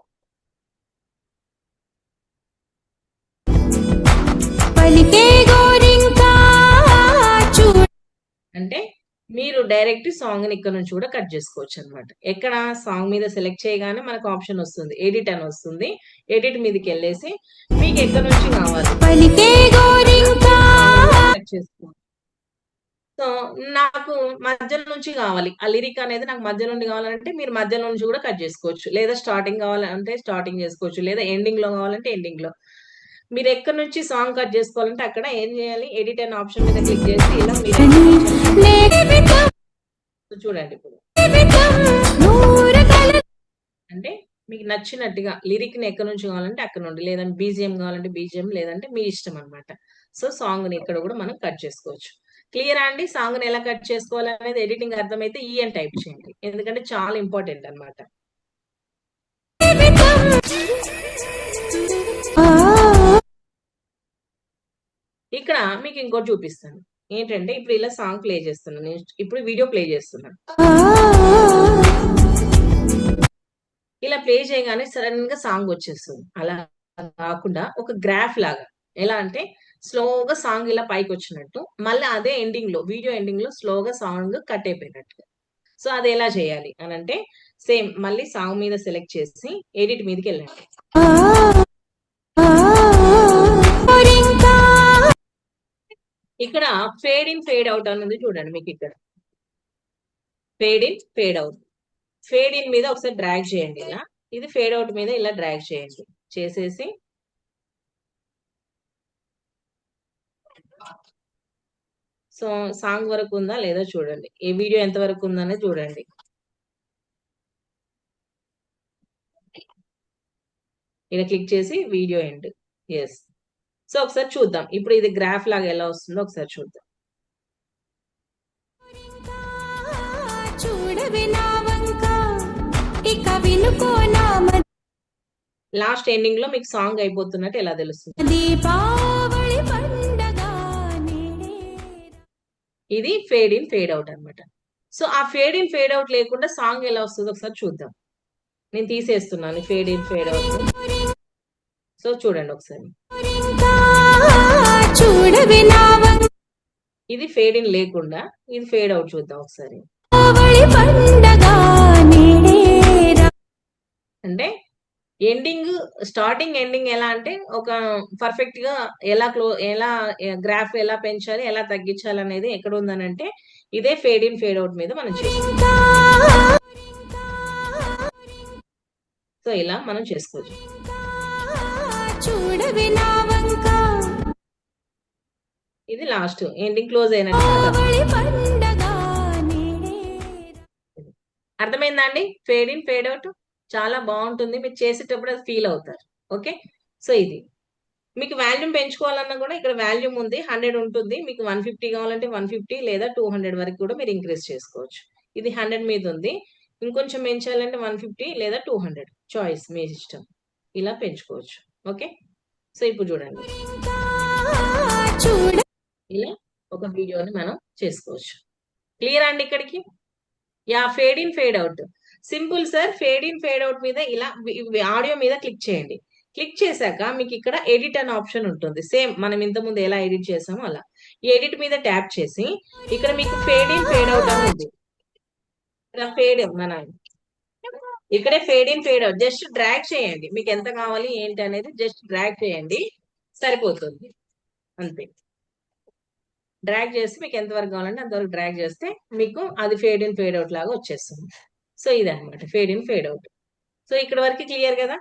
అంటే మీరు డైరెక్ట్ సాంగ్ ని ఇక్కడ నుంచి కూడా కట్ చేసుకోవచ్చు అనమాట. ఎక్కడ సాంగ్ మీద సెలెక్ట్ చేయగానే మనకు ఆప్షన్ వస్తుంది, ఎడిట్ అని వస్తుంది. ఎడిట్ మీదకి వెళ్ళేసి మీకు ఎక్కడ నుంచి కావాలి కట్ చేసుకోండి. సో నాకు మధ్యలో నుంచి కావాలి, ఆ లిరిక్ అనేది నాకు మధ్య నుండి కావాలంటే మీరు మధ్యలో నుంచి కూడా కట్ చేసుకోవచ్చు, లేదా స్టార్టింగ్ కావాలంటే స్టార్టింగ్ చేసుకోవచ్చు, లేదా ఎండింగ్ లో కావాలంటే ఎండింగ్ లో. మీరు ఎక్కడి నుంచి సాంగ్ కట్ చేసుకోవాలంటే అక్కడ ఏం చేయాలి, ఎడిట్ అనే ఆప్షన్ మీద క్లిక్ చేసి ఇలా మీరు చూడండి. ఇప్పుడు అంటే మీకు నచ్చినట్టుగా లిరిక్ ని ఎక్కడి నుంచి కావాలంటే అక్కడ నుండి, లేదంటే బీజిఎం కావాలంటే బీజిఎం, లేదంటే మీ ఇష్టం అనమాట. సో సాంగ్ ని ఇక్కడ కూడా మనం కట్ చేసుకోవచ్చు. క్లియరా అండి? సాంగ్ ని ఎలా కట్ చేసుకోవాలి అనేది ఎడిటింగ్ అర్థమైతే ఈ అని టైప్ చేయండి, ఎందుకంటే చాలా ఇంపార్టెంట్ అనమాట. ఇక్కడ మీకు ఇంకోటి చూపిస్తాను ఏంటంటే, ఇప్పుడు ఇలా సాంగ్ ప్లే చేస్తున్నాను నేను, ఇప్పుడు వీడియో ప్లే చేస్తున్నాను. ఇలా ప్లే చేయగానే సడన్ గా సాంగ్ వచ్చేస్తుంది. అలా కాకుండా ఒక గ్రాఫ్ లాగా, ఎలా అంటే స్లోగా సాంగ్ ఇలా పైకి వచ్చినట్టు, మళ్ళీ అదే ఎండింగ్ లో, వీడియో ఎండింగ్ లో స్లోగా సాంగ్ కట్ అయిపోయినట్టు. సో అది ఎలా చేయాలి అని అంటే, సేమ్ మళ్ళీ సాంగ్ మీద సెలెక్ట్ చేసి ఎడిట్ మీదకి వెళ్ళండి. ఇక్కడ ఫేడ్ ఇన్ ఫేడ్ అవుట్ అనేది చూడండి మీకు ఇక్కడ. Fade in fade out, fade in మీద ఒకసారి డ్రాగ్ చేయండి ఇలా, ఇది ఫేడ్ అవుట్ మీద ఇలా డ్రాగ్ చేయండి. చేసేసి సో సాంగ్ వరకు ఉందా లేదా చూడండి, ఈ వీడియో ఎంత వరకు ఉందనేది చూడండి. ఇలా క్లిక్ చేసి వీడియో ఎండ్. ఎస్. సో ఒకసారి చూద్దాం ఇప్పుడు ఇది గ్రాఫ్ లాగా ఎలా వస్తుందో ఒకసారి చూద్దాం. లాస్ట్ ఎండింగ్ లో మీకు సాంగ్ అయిపోతున్నట్టు ఎలా తెలుస్తుంది? ఇది ఫేడ్ ఇన్ ఫేడ్ అవుట్ అన్నమాట. సో ఆ ఫేడ్ ఇన్ ఫేడ్ అవుట్ లేకుండా సాంగ్ ఎలా వస్తుందో ఒకసారి చూద్దాం. నేను తీసేస్తున్నాను fade in fade out. So చూడండి ఒకసారి, ఇది ఫేడ్ ఇన్ లేకుండా, ఇది ఫేడ్ అవుట్ చూద్దాం ఒకసారి. అంటే ఎండింగ్ స్టార్టింగ్ ఎండింగ్ ఎలా అంటే ఒక పర్ఫెక్ట్ గా ఎలా గ్రాఫ్ ఎలా పెంచాలి, ఎలా తగ్గించాలి అనేది ఎక్కడ ఉందనంటే ఇదే ఫేడ్ ఇన్ ఫేడ్ అవుట్ మీద మనం చేస్తాం. సో ఇలా మనం చేసుకోవచ్చు. ఇది లాస్ట్ ఎండింగ్ క్లోజ్ అయినట్టు. అర్థమైందా అండి? ఫేడ్ ఇన్ ఫేడ్ అవుట్ చాలా బాగుంటుంది, మీరు చేసేటప్పుడు అది ఫీల్ అవుతారు. ఓకే, సో ఇది మీకు వాల్యూమ్ పెంచుకోవాలన్నా కూడా ఇక్కడ వాల్యూమ్ ఉంది, 100 ఉంటుంది. మీకు 150 కావాలంటే 150 లేదా 200 వరకు కూడా మీరు ఇంక్రీజ్ చేసుకోవచ్చు. ఇది 100 మీద ఉంది, ఇంకొంచెం పెంచాలంటే 150 లేదా 200, చాయిస్ మీ ఇష్టం, ఇలా పెంచుకోవచ్చు. ఓకే, సో ఇప్పుడు చూడండి ఇలా ఒక వీడియోని మనం చేసుకోవచ్చు. క్లియర్ అండి ఇక్కడికి? Yeah, fade in fade out simple sir. Fade in fade out మీద ఇలా ఆడియో మీద క్లిక్ చేయండి. క్లిక్ చేశాక మీకు ఇక్కడ ఎడిట్ అనే ఆప్షన్ ఉంటుంది. సేమ్ మనం ఇంతకుముందు ఎలా ఎడిట్ చేసామో అలా. ఈ ఎడిట్ మీద ట్యాప్ చేసి ఇక్కడ మీకు ఫేడ్ ఇన్ ఫేడ్ అవుట్ అని ఉంది. ఇక్కడ ఇక్కడే fade in fade out just drag చేయండి. మీకు ఎంత కావాలి ఏంటి అనేది జస్ట్ డ్రాగ్ చేయండి, సరిపోతుంది అంతే. డ్రాగ్ చేసి మీకు ఎంతవరకు కావాలంటే అంతవరకు డ్రాగ్ చేస్తే మీకు అది ఫేడ్ ఇన్ ఫేడ్ అవుట్ లాగా వచ్చేస్తుంది. సో ఇదన్నమాట fade in fade out. So ఇక్కడ వరకు క్లియర్ కదా.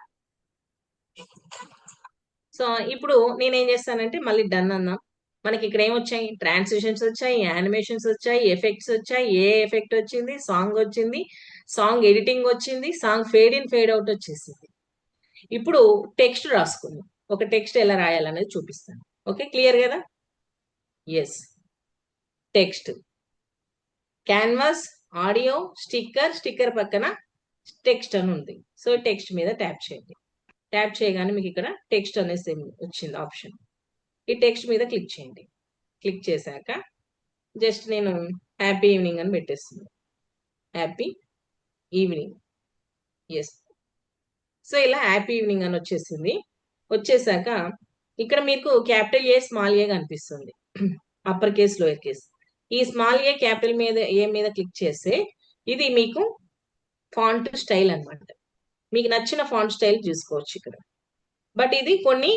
సో ఇప్పుడు నేనేం చేస్తానంటే మళ్ళీ డన్ అన్నాం. మనకి ఇక్కడ ఏమొచ్చాయి, ట్రాన్సిషన్స్ వచ్చాయి, యానిమేషన్స్ వచ్చాయి, ఎఫెక్ట్స్ వచ్చాయి, ఏ ఎఫెక్ట్ వచ్చింది, సాంగ్ వచ్చింది, సాంగ్ ఎడిటింగ్ వచ్చింది, song fade in fade out వచ్చేసింది. ఇప్పుడు టెక్స్ట్ రాసుకుందాం. ఒక టెక్స్ట్ ఎలా రాయాలనేది చూపిస్తాను. ఓకే, క్లియర్ కదా. Yes, text, canvas, audio, sticker పక్కన టెక్స్ట్ అని ఉంది. సో టెక్స్ట్ మీద ట్యాప్ చేయండి. ట్యాప్ చేయగానే మీకు ఇక్కడ టెక్స్ట్ అనేది వచ్చింది ఆప్షన్. ఈ టెక్స్ట్ మీద క్లిక్ చేయండి. క్లిక్ చేశాక జస్ట్ నేను హ్యాపీ ఈవినింగ్ అని పెట్టేస్తున్నాను. Happy evening. ఎస్. సో ఇలా హ్యాపీ ఈవినింగ్ అని వచ్చేసింది. వచ్చేసాక ఇక్కడ మీకు క్యాపిటల్ ఏ స్మాల్ ఏ కనిపిస్తుంది, అప్పర్ కేస్ లోయర్ కేస్. ఈ స్మాల్ ఏ క్యాపిటల్ మీద ఏ మీద క్లిక్ చేస్తే ఇది మీకు ఫాంట్ స్టైల్ అన్నమాట. మీకు నచ్చిన ఫాంట్ స్టైల్ చూసుకోవచ్చు ఇక్కడ. బట్ ఇది కొన్ని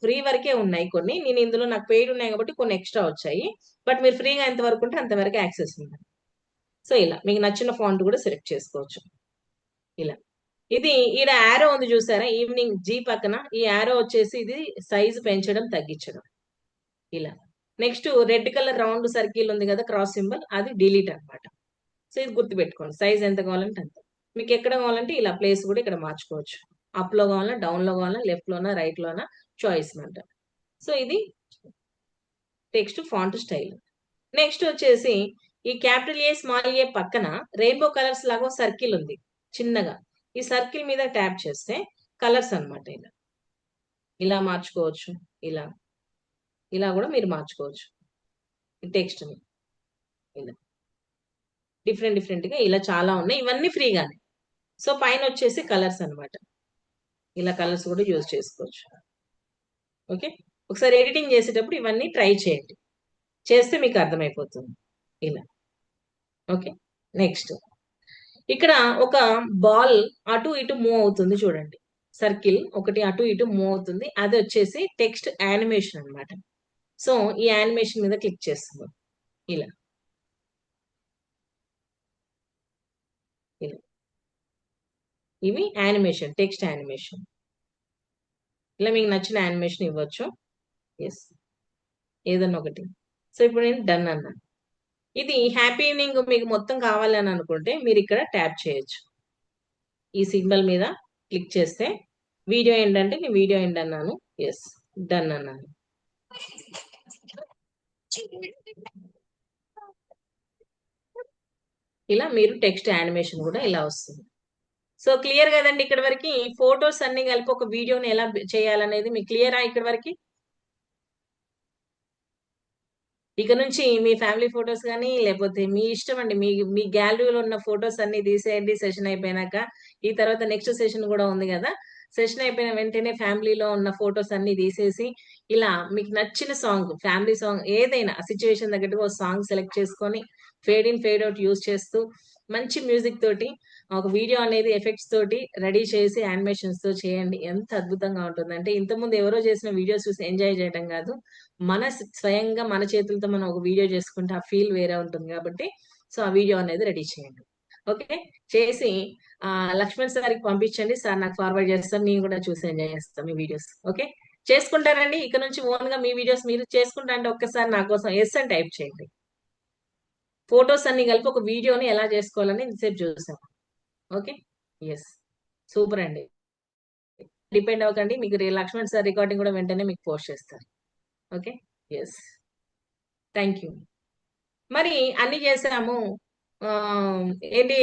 ఫ్రీ వరకే ఉన్నాయి, కొన్ని నేను ఇందులో నాకు పెయిడ్ ఉన్నాయి కాబట్టి కొన్ని ఎక్స్ట్రా వచ్చాయి. బట్ మీరు ఫ్రీగా ఎంత వరకు ఉంటే అంతవరకు యాక్సెస్ ఉంది. సో ఇలా మీకు నచ్చిన ఫాంట్ కూడా సెలెక్ట్ చేసుకోవచ్చు. ఇలా ఇది ఈడ యారో ఉంది చూసారా, ఈవినింగ్ జీ పక్కన ఈ యారో వచ్చేసి ఇది సైజు పెంచడం తగ్గించడం. ఇలా next red colour round circle ఉంది కదా, క్రాస్ సింబల్, అది డిలీట్ అన్నమాట. సో ఇది గుర్తుపెట్టుకోండి, సైజ్ ఎంత కావాలంటే అంత. మీకు ఎక్కడ కావాలంటే ఇలా ప్లేస్ కూడా ఇక్కడ మార్చుకోవచ్చు. అప్ లో కావాలన్నా, డౌన్ లో కావాలన్నా, లెఫ్ట్ లోనా, రైట్ లోనా చాయిస్ అంట. సో ఇది టెక్స్ట్ ఫాంట్ స్టైల్. నెక్స్ట్ వచ్చేసి ఈ క్యాపిటల్ ఏ స్మాల్ ఏ పక్కన రెయిన్బో కలర్స్ లాగా సర్కిల్ ఉంది చిన్నగా. ఈ సర్కిల్ మీద ట్యాప్ చేస్తే కలర్స్ అన్నమాట. ఇలా ఇలా మార్చుకోవచ్చు, ఇలా ఇలా కూడా మీరు మార్చుకోవచ్చు టెక్స్ట్ ని. ఇలా డిఫరెంట్ గా ఇలా చాలా ఉన్నాయి, ఇవన్నీ ఫ్రీగానే. సో పైన వచ్చేసి కలర్స్ అన్నమాట. ఇలా కలర్స్ కూడా యూజ్ చేసుకోవచ్చు. ఓకే, ఒకసారి ఎడిటింగ్ చేసేటప్పుడు ఇవన్నీ ట్రై చేయండి, చేస్తే మీకు అర్థమైపోతుంది. ఇలా ఓకే. నెక్స్ట్ ఇక్కడ ఒక బాల్ అటు ఇటు మూవ్ అవుతుంది చూడండి, సర్కిల్ ఒకటి అటు ఇటు మూవ్ అవుతుంది, అది వచ్చేసి టెక్స్ట్ యానిమేషన్ అన్నమాట. సో ఈ యానిమేషన్ మీద క్లిక్ చేస్తున్నాం. ఇలా ఇలా ఇవి యానిమేషన్, టెక్స్ట్ యానిమేషన్. ఇలా మీకు నచ్చిన యానిమేషన్ ఇవ్వచ్చు. ఎస్, ఏదన్నా ఒకటి. సో ఇప్పుడు నేను డన్ అన్నాను. ఇది హ్యాపీ ఈవినింగ్ మీకు మొత్తం కావాలని అనుకుంటే మీరు ఇక్కడ ట్యాప్ చేయొచ్చు. ఈ సింబల్ మీద క్లిక్ చేస్తే వీడియో ఎండ్ అంటే నేను వీడియో ఎండ్ అన్నాను. ఎస్, డన్ అన్నాను. ఇలా మీరు టెక్స్ట్ యానిమేషన్ కూడా ఇలా వస్తుంది. సో క్లియర్ కదండి. ఇక్కడ వరకు ఫొటోస్ అన్ని కలిపి ఒక వీడియోని ఎలా చేయాలనేది మీకు క్లియరా ఇక్కడ వరకు? ఇక నుంచి మీ ఫ్యామిలీ ఫొటోస్ కానీ లేకపోతే మీ ఇష్టం అండి, మీ గ్యాలరీలో ఉన్న ఫొటోస్ అన్ని తీసేయండి సెషన్ అయిపోయినాక. ఈ తర్వాత నెక్స్ట్ సెషన్ కూడా ఉంది కదా, సెషన్ అయిపోయిన వెంటనే ఫ్యామిలీలో ఉన్న ఫొటోస్ అన్ని తీసేసి ఇలా మీకు నచ్చిన సాంగ్, ఫ్యామిలీ సాంగ్ ఏదైనా సిచ్యువేషన్ తగ్గట్టుగా ఒక సాంగ్ సెలెక్ట్ చేసుకొని fade in fade out use చేస్తూ మంచి మ్యూజిక్ తోటి ఒక వీడియో అనేది ఎఫెక్ట్స్ తోటి రెడీ చేసి యానిమేషన్స్ తో చేయండి. ఎంత అద్భుతంగా ఉంటుంది అంటే, ఇంతకుముందు ఎవరో చేసిన వీడియోస్ చూసి ఎంజాయ్ చేయడం కాదు, మన స్వయంగా మన చేతులతో మనం ఒక వీడియో చేసుకుంటే ఆ ఫీల్ వేరే ఉంటుంది కాబట్టి సో ఆ వీడియో అనేది రెడీ చేయండి. ఓకే, చేసి లక్ష్మణ్ సార్కి పంపించండి, సార్ నాకు ఫార్వర్డ్ చేస్తాను, నేను కూడా చూసి ఎంజాయ్ చేస్తాను మీ వీడియోస్. ఓకే, చేసుకుంటారండి ఇక నుంచి ఓన్ గా మీ వీడియోస్ మీరు చేసుకుంటా అంటే ఒక్కసారి నా కోసం ఎస్ అని టైప్ చేయండి. ఫొటోస్ అన్ని కలిపి ఒక వీడియోని ఎలా చేసుకోవాలని ఇంతసేపు చూసాం. ఓకే, ఎస్, సూపర్ అండి. డిపెండ్ అవ్వకండి, మీకు లక్ష్మణ్ సార్ రికార్డింగ్ కూడా వెంటనే మీకు పోస్ట్ చేస్తారు. Okay, yes, thank you. మరి అన్ని చేసాము, ఏంటి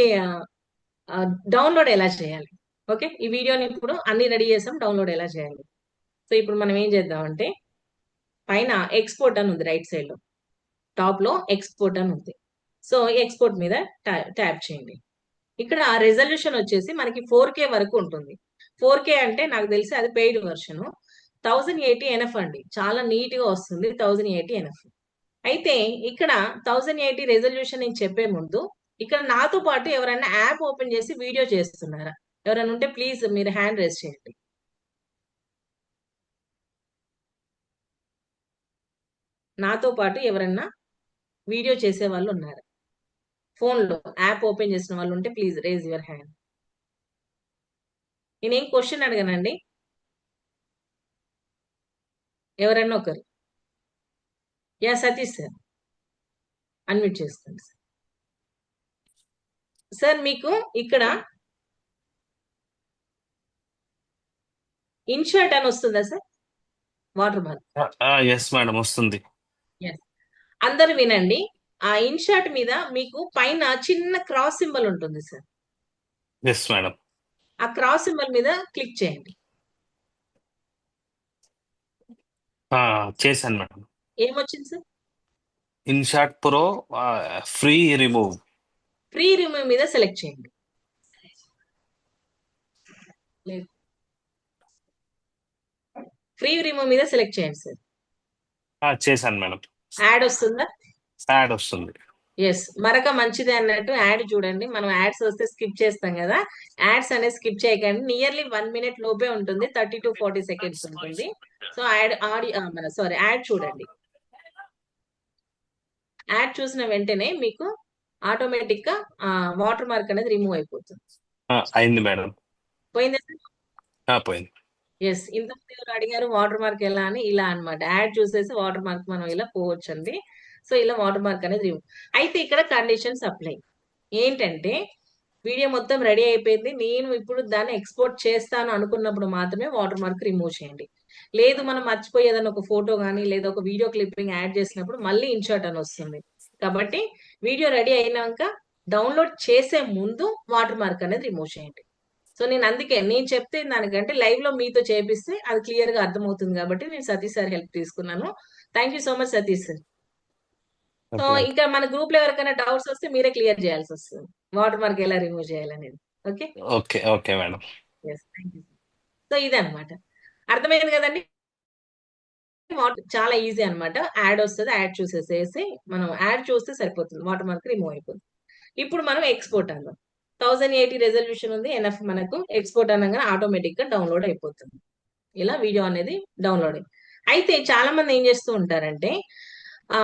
డౌన్లోడ్ ఎలా చేయాలి? ఓకే, ఈ వీడియోని ఇప్పుడు అన్ని రెడీ చేసాం, డౌన్లోడ్ ఎలా చేయాలి? సో ఇప్పుడు మనం ఏం చేద్దామంటే పైన ఎక్స్పోర్ట్ అని ఉంది, రైట్ సైడ్ లో టాప్ లో ఎక్స్పోర్ట్ అని ఉంది. సో ఎక్స్పోర్ట్ మీద ట్యాప్ చేయండి. ఇక్కడ రెజల్యూషన్ వచ్చేసి మనకి 4K వరకు ఉంటుంది. 4K అంటే నాకు తెలిసి అది పెయిడ్ వర్షన్. 1080 ఎనఫ్ అండి, చాలా నీట్ గా వస్తుంది. 1080 ఎనఫ్. అయితే ఇక్కడ 1080 రెజల్యూషన్ నేను చెప్పే ముందు ఇక్కడ నాతో పాటు ఎవరైనా యాప్ ఓపెన్ చేసి వీడియో చేస్తున్నారా? ఎవరైనా ఉంటే ప్లీజ్ మీరు హ్యాండ్ రేస్ చేయండి. నాతో పాటు ఎవరన్నా వీడియో చేసే వాళ్ళు ఉన్నారా? ఫోన్ లో యాప్ ఓపెన్ చేసిన వాళ్ళు ఉంటే ప్లీజ్ రేజ్ యువర్ హ్యాండ్. నేనేం క్వశ్చన్ అడగనండి, ఎవరన్నా ఒకరు. యా సతీష్ సార్, అన్మ్యూట్ చేసుకోండి సార్. సార్ మీకు ఇక్కడ ఇన్షర్ట్ అని వస్తుందా sir? Watermark. Yes madam వస్తుంది. అందరు వినండి. ఆ ఇన్షర్ట్ మీద మీకు పైన చిన్న క్రాస్ సింబల్ ఉంటుంది సార్. Yes madam. ఆ క్రాస్ సింబల్ మీద క్లిక్ చేయండి. చేశాను మేడం. ఏమొచ్చింది sir? InShot pro free remove. Free remove మీద సెలెక్ట్ చేయండి. ఫ్రీ రిమూవ్ మీద సెలెక్ట్ చేయండి సార్. చేశాను మేడం. యాడ్ వస్తుందా? యాడ్ వస్తుంది. ఎస్, మరొక మంచిది అన్నట్టు యాడ్ చూడండి. మనం యాడ్స్ వస్తే స్కిప్ చేస్తాం కదా, యాడ్స్ అనేది స్కిప్ చేయకండి. నియర్లీ 1 minute లోపే ఉంటుంది, 30 to 40 seconds ఉంటుంది. సో యాడ్ చూడండి. యాడ్ చూసిన వెంటనే మీకు ఆటోమేటిక్ గా వాటర్ మార్క్ అనేది రిమూవ్ అయిపోతుంది. అయింది మేడం. పోయిందా? పోయింది. ఎస్, ఇంతకుముందు ఎవరు అడిగారు వాటర్ మార్క్ ఎలా అని, ఇలా అన్నమాట. యాడ్ చూసేసి వాటర్ మార్క్ మనం ఇలా పోవచ్చు అండి. సో ఇలా వాటర్ మార్క్ అనేది రిమూవ్. అయితే ఇక్కడ కండిషన్స్ అప్లై. ఏంటంటే వీడియో మొత్తం రెడీ అయిపోయింది, నేను ఇప్పుడు దాన్ని ఎక్స్పోర్ట్ చేస్తాను అనుకున్నప్పుడు మాత్రమే వాటర్ మార్క్ రిమూవ్ చేయండి. లేదు మనం మర్చిపోయి ఏదైనా ఒక ఫోటో కానీ లేదా ఒక వీడియో క్లిప్పింగ్ యాడ్ చేసినప్పుడు మళ్ళీ ఇన్షర్ట్ అని వస్తుంది. కాబట్టి వీడియో రెడీ అయినాక డౌన్లోడ్ చేసే ముందు వాటర్ మార్క్ అనేది రిమూవ్ చేయండి. సో నేను అందుకే నేను చెప్తే దానికంటే లైవ్ లో మీతో చేపిస్తే అది క్లియర్ గా అర్థమవుతుంది కాబట్టి నేను సతీష్ సార్ హెల్ప్ తీసుకున్నాను. Thank you so much Satish sir. So ఇంకా మన గ్రూప్ లో ఎవరికైనా డౌట్స్ వస్తే మీరే క్లియర్ చేయాల్సి వస్తుంది, వాటర్ మార్క్ ఎలా రిమూవ్ చేయాలనేది. Okay okay okay madam. Thank you. So ఇదే అనమాట, అర్థమైంది కదండి. చాలా ఈజీ అనమాట. యాడ్ వస్తుంది, యాడ్ చూసేసేసి మనం యాడ్ చూస్తే సరిపోతుంది, వాటర్ మార్క్ రిమూవ్ అయిపోతుంది. ఇప్పుడు మనం ఎక్స్పోర్ట్ అందాం. 1080 రెజల్యూషన్ ఉంది ఎనఫ్. మనకు ఎక్స్పోర్ట్ అనగానే ఆటోమేటిక్ గా డౌన్లోడ్ అయిపోతుంది. ఇలా వీడియో అనేది డౌన్లోడ్ అయితే చాలా మంది ఏం చేస్తూ ఉంటారంటే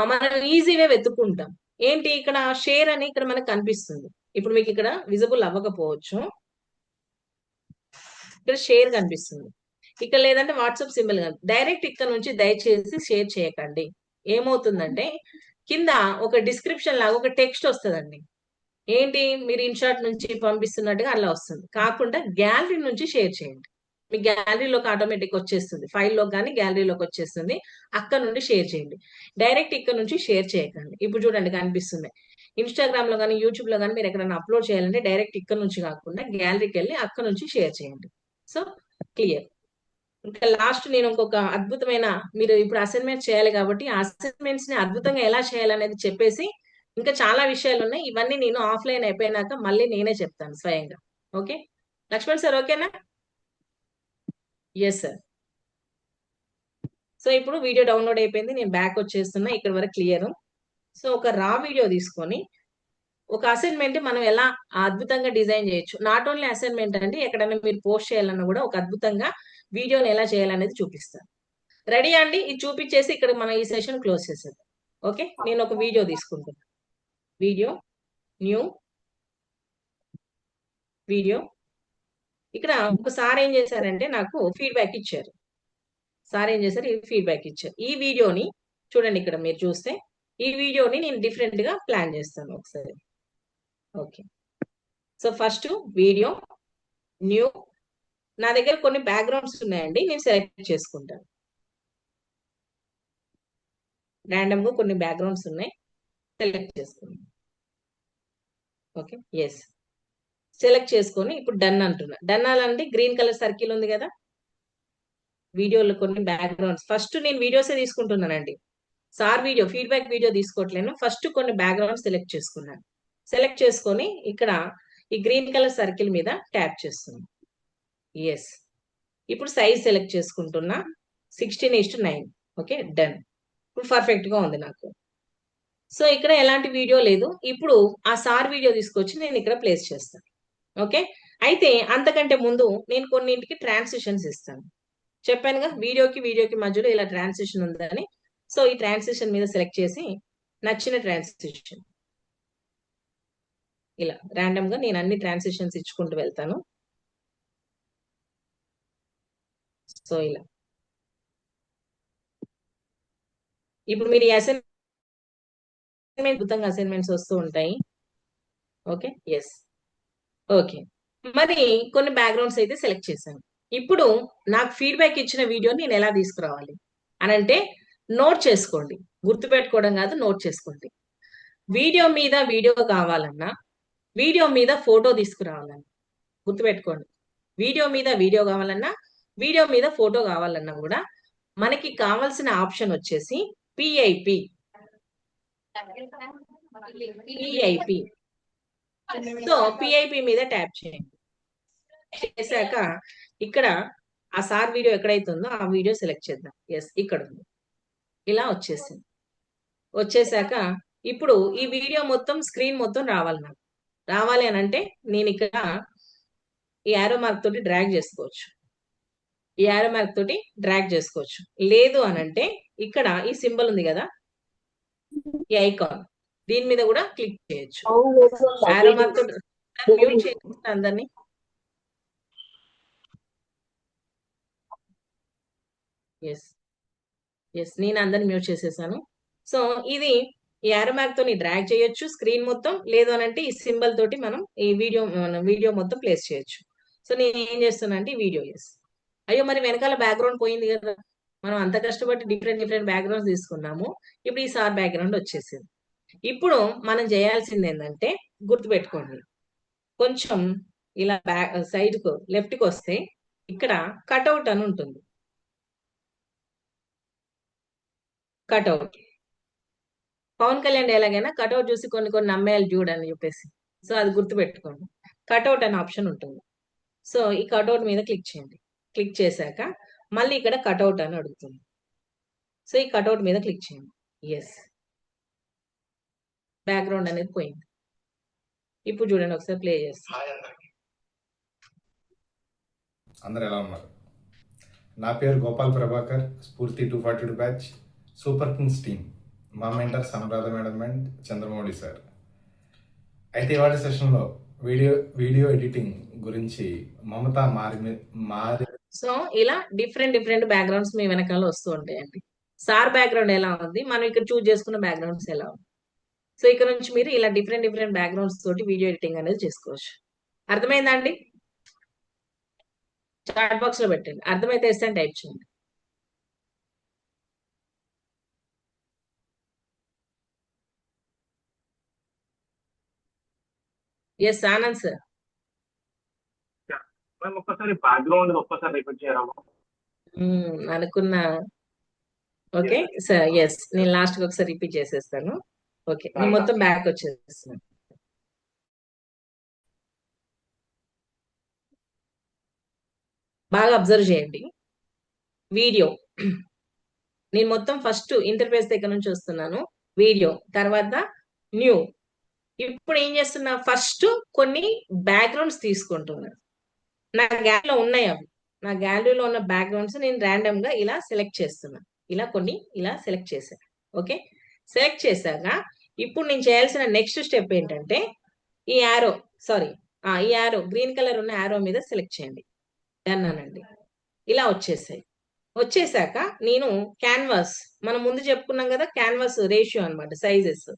మనం ఈజీగా వెతుక్కుంటాం. ఏంటి ఇక్కడ షేర్ అని ఇక్కడ మనకు కనిపిస్తుంది. ఇప్పుడు మీకు ఇక్కడ విజిబుల్ అవ్వకపోవచ్చు, ఇక్కడ షేర్ కనిపిస్తుంది. ఇక్కడ లేదంటే వాట్సాప్ సింబల్ డైరెక్ట్ ఇక్కడ నుంచి దయచేసి షేర్ చేయకండి. ఏమవుతుందంటే కింద ఒక డిస్క్రిప్షన్ లాగా ఒక టెక్స్ట్ వస్తుందండి. ఏంటి మీరు ఇన్షాట్ నుంచి పంపిస్తున్నట్టుగా అలా వస్తుంది. కాకుండా గ్యాలరీ నుంచి షేర్ చేయండి. మీ గ్యాలరీలోకి ఆటోమేటిక్ వచ్చేస్తుంది, ఫైల్లో కానీ గ్యాలరీలోకి వచ్చేస్తుంది. అక్కడ నుండి షేర్ చేయండి, డైరెక్ట్ ఇక్కడ నుంచి షేర్ చేయకండి. ఇప్పుడు చూడండి కనిపిస్తుంది. ఇన్స్టాగ్రామ్ లో కానీ యూట్యూబ్ లో కానీ మీరు ఎక్కడైనా అప్లోడ్ చేయాలంటే డైరెక్ట్ ఇక్కడ నుంచి కాకుండా గ్యాలరీకి వెళ్ళి అక్కడ నుంచి షేర్ చేయండి. So clear. ఇంకా లాస్ట్ నేను ఇంకొక అద్భుతమైన, మీరు ఇప్పుడు అసైన్మెంట్స్ చేయాలి కాబట్టి ఆ అసైన్మెంట్స్ ని అద్భుతంగా ఎలా చేయాలనేది చెప్పేసి, ఇంకా చాలా విషయాలు ఉన్నాయి. ఇవన్నీ నేను ఆఫ్లైన్ అయిపోయినాక మళ్ళీ నేనే చెప్తాను స్వయంగా. ఓకే లక్ష్మణ్ సార్, ఓకేనా? Yes sir. సో ఇప్పుడు వీడియో డౌన్లోడ్ అయిపోయింది, నేను బ్యాక్ వచ్చేస్తున్నా. ఇక్కడ వరకు క్లియర్. సో ఒక రా వీడియో తీసుకొని ఒక అసైన్మెంట్ మనం ఎలా అద్భుతంగా డిజైన్ చేయొచ్చు. నాట్ ఓన్లీ అసైన్మెంట్ అండి, ఎక్కడైనా మీరు పోస్ట్ చేయాలన్నా కూడా ఒక అద్భుతంగా వీడియోని ఎలా చేయాలనేది చూపిస్తాను. రెడీ అండి? ఇది చూపించేసి ఇక్కడ మనం ఈ సెషన్ క్లోజ్ చేసేద్దాం. ఓకే, నేను ఒక వీడియో తీసుకుంటున్నాను. Video, new video. ఇక్కడ ఒకసారి ఏం చేశారంటే నాకు ఫీడ్బ్యాక్ ఇచ్చారు. సార్ ఏం చేశారు, ఈ ఫీడ్బ్యాక్ ఇచ్చారు. ఈ వీడియోని చూడండి, ఇక్కడ మీరు చూస్తే ఈ వీడియోని నేను డిఫరెంట్ గా ప్లాన్ చేస్తాను ఒకసారి. Okay, so first video, new. నా దగ్గర కొన్ని బ్యాక్గ్రౌండ్స్ ఉన్నాయండి, నేను సెలెక్ట్ చేసుకుంటాను. ర్యాండమ్ గా కొన్ని బ్యాక్గ్రౌండ్స్ ఉన్నాయి, సెలెక్ట్ చేసుకున్నాను. ఓకే, ఎస్, సెలెక్ట్ చేసుకొని ఇప్పుడు డన్ అంటున్నా. డన్ అనంటే గ్రీన్ కలర్ సర్కిల్ ఉంది కదా, వీడియోలో కొన్ని బ్యాక్గ్రౌండ్స్. ఫస్ట్ నేను వీడియోసే తీసుకుంటున్నానండి, సార్ వీడియో ఫీడ్బ్యాక్ వీడియో తీసుకోవట్లేను. ఫస్ట్ కొన్ని బ్యాక్గ్రౌండ్స్ సెలెక్ట్ చేసుకున్నాను. సెలెక్ట్ చేసుకొని ఇక్కడ ఈ గ్రీన్ కలర్ సర్కిల్ మీద ట్యాప్ చేస్తున్నాను. ఎస్. ఇప్పుడు సైజ్ సెలెక్ట్ చేసుకుంటున్నా 16:9. Okay, done. ఇప్పుడు పర్ఫెక్ట్ గా ఉంది నాకు. సో ఇక్కడ ఎలాంటి వీడియో లేదు. ఇప్పుడు ఆ సార్ వీడియో తీసుకొచ్చి నేను ఇక్కడ ప్లేస్ చేస్తాను. ఓకే, అయితే అంతకంటే ముందు నేను కొన్నింటికి ట్రాన్సిషన్స్ ఇస్తాను. చెప్పానుగా వీడియోకి మధ్యలో ఇలా ట్రాన్సిషన్ ఉందని. సో ఈ ట్రాన్సిషన్ మీద సెలెక్ట్ చేసి నచ్చిన ట్రాన్సిషన్ ఇలా ర్యాండమ్ గా నేను అన్ని ట్రాన్సిషన్స్ ఇచ్చుకుంటూ వెళ్తాను. సో ఇలా ఇప్పుడు మీరు ఈ అసైన్మెంట్ అద్భుతంగా అసైన్మెంట్స్ వస్తూ ఉంటాయి. Okay, yes. ఓకే, మరి కొన్ని బ్యాక్గ్రౌండ్స్ అయితే సెలెక్ట్ చేశాను. ఇప్పుడు నాకు ఫీడ్బ్యాక్ ఇచ్చిన వీడియోని నేను ఎలా తీసుకురావాలి అని అంటే నోట్ చేసుకోండి. గుర్తుపెట్టుకోవడం కాదు, నోట్ చేసుకోండి. వీడియో మీద వీడియో కావాలన్నా, వీడియో మీద ఫోటో తీసుకురావాలన్నా గుర్తుపెట్టుకోండి. వీడియో మీద వీడియో కావాలన్నా, వీడియో మీద ఫోటో కావాలన్నా కూడా మనకి కావాల్సిన ఆప్షన్ వచ్చేసి పిఐపి. పిఐపి. సో పిఐపి మీద ట్యాప్ చేయండి. చేశాక ఇక్కడ ఆ సార్ వీడియో ఎక్కడైతే ఉందో ఆ వీడియో సెలెక్ట్ చేద్దాం. ఎస్, ఇక్కడ ఉంది. ఇలా వచ్చేసింది. వచ్చేసాక ఇప్పుడు ఈ వీడియో మొత్తం స్క్రీన్ మొత్తం రావాలి. నాకు రావాలి అని అంటే నేను ఇక్కడ ఈ యారో మార్క్ తోటి డ్రాగ్ చేసుకోవచ్చు. ఈ యారో మార్క్ తోటి డ్రాగ్ చేసుకోవచ్చు. లేదు అని అంటే ఇక్కడ ఈ సింబల్ ఉంది కదా, ఈ ఐకాన్, దీని మీద కూడా క్లిక్ చేయొచ్చు. యారో మార్క్ తోటి మ్యూట్ చేయండి అందరినీ. ఎస్ ఎస్, నేను అందరిని మ్యూట్ చేసేసాను. సో ఇది ఈ యారో మార్క్ తోని డ్రాగ్ చేయొచ్చు స్క్రీన్ మొత్తం. లేదు అని అంటే ఈ సింబల్ తోటి మనం ఈ వీడియో మొత్తం ప్లేస్ చేయొచ్చు. సో నేను ఏం చేస్తున్నా అంటే వీడియో. ఎస్, అయ్యో మరి వెనకాల బ్యాక్గ్రౌండ్ పోయింది కదా. మనం అంత కష్టపడి డిఫరెంట్ బ్యాక్గ్రౌండ్స్ తీసుకున్నాము. ఇప్పుడు ఈ సార్ బ్యాక్గ్రౌండ్ వచ్చేసింది. ఇప్పుడు మనం చేయాల్సింది ఏంటంటే గుర్తుపెట్టుకోండి, కొంచెం ఇలా సైడ్ కు లెఫ్ట్ కి వస్తే ఇక్కడ కట్అవుట్ అని ఉంటుంది. కట్అవుట్ పవన్ కళ్యాణ్ ఎలాగైనా కట్అవుట్ చూసి కొన్ని నమ్మేయాలి చూడని చెప్పేసి. సో అది గుర్తుపెట్టుకోండి, కట్అవుట్ అనే ఆప్షన్ ఉంటుంది. సో ఈ కట్అవుట్ మీద క్లిక్ చేయండి. క్లిక్ చేశాక మళ్ళీ ఇక్కడ కట్అవుట్ అని అడుగుతుంది. సో ఈ కట్అవుట్ మీద క్లిక్ చేయండి. ఎస్, బ్యాక్గ్రౌండ్ అనేది పోయింది. ఇప్పుడు చూడండి, ఒకసారి ప్లే చేస్తాను. అందరు ఎలా ఉన్నారు? నా పేరు Gopal Prabhakar, Spoorthi 242 batch, super kings team. మా mentor Samaradha madam and Chandramouli sir. అయితే ఇవాళ సెషన్లో వీడియో ఎడిటింగ్ గురించి మమత మారి. సో ఇలా డిఫరెంట్ బ్యాక్గ్రౌండ్స్ మీ వెనకాల వస్తూ ఉంటాయండి. సార్ బ్యాక్గ్రౌండ్ ఎలా ఉంది, మనం ఇక్కడ చూస్ చేసుకున్న బ్యాక్గ్రౌండ్స్ ఎలా ఉంది. సో ఇక్కడ నుంచి మీరు ఇలా డిఫరెంట్ బ్యాక్గ్రౌండ్స్ తోటి వీడియో ఎడిటింగ్ అనేది చేసుకోవచ్చు. అర్థమైందా అండి? చాట్ బాక్స్ లో పెట్టండి. అర్థమైతే ఎస్ అని టైప్ చేయండి. Yes Anand sir. ఒక్కసారి బ్యాక్గ్రౌండ్ ఒక్కసారి రిపీట్ చేయరా? అనుకున్నా. ఓకే సార్, ఎస్, నేను లాస్ట్ కి ఒకసారి రిపీట్ చేసేస్తాను. ఓకే, నేను మొత్తం బ్యాక్ వచ్చేస్తాను. బాగా అబ్జర్వ్ చేయండి. వీడియో నేను మొత్తం ఫస్ట్ ఇంటర్ఫేస్ దగ్గర నుంచి వస్తున్నాను. వీడియో తర్వాత న్యూ. ఇప్పుడు ఏం చేస్తున్నా, ఫస్ట్ కొన్ని బ్యాక్గ్రౌండ్స్ తీసుకుంటున్నాను. నా గ్యాలరీలో ఉన్నాయి అవి. నా గ్యాలరీలో ఉన్న బ్యాక్గ్రౌండ్స్ నేను ర్యాండమ్ గా ఇలా సెలెక్ట్ చేస్తున్నాను. ఇలా కొన్ని ఇలా సెలెక్ట్ చేశాను. ఓకే, సెలెక్ట్ చేశాక ఇప్పుడు నేను చేయాల్సిన నెక్స్ట్ స్టెప్ ఏంటంటే ఈ యారో గ్రీన్ కలర్ ఉన్న యారో మీద సెలెక్ట్ చేయండి. డన్ అనండి. ఇలా వచ్చేసాక నేను క్యాన్వాస్, మనం ముందు చెప్పుకున్నాం కదా, క్యాన్వాస్ రేషియో అనమాట, సైజెస్.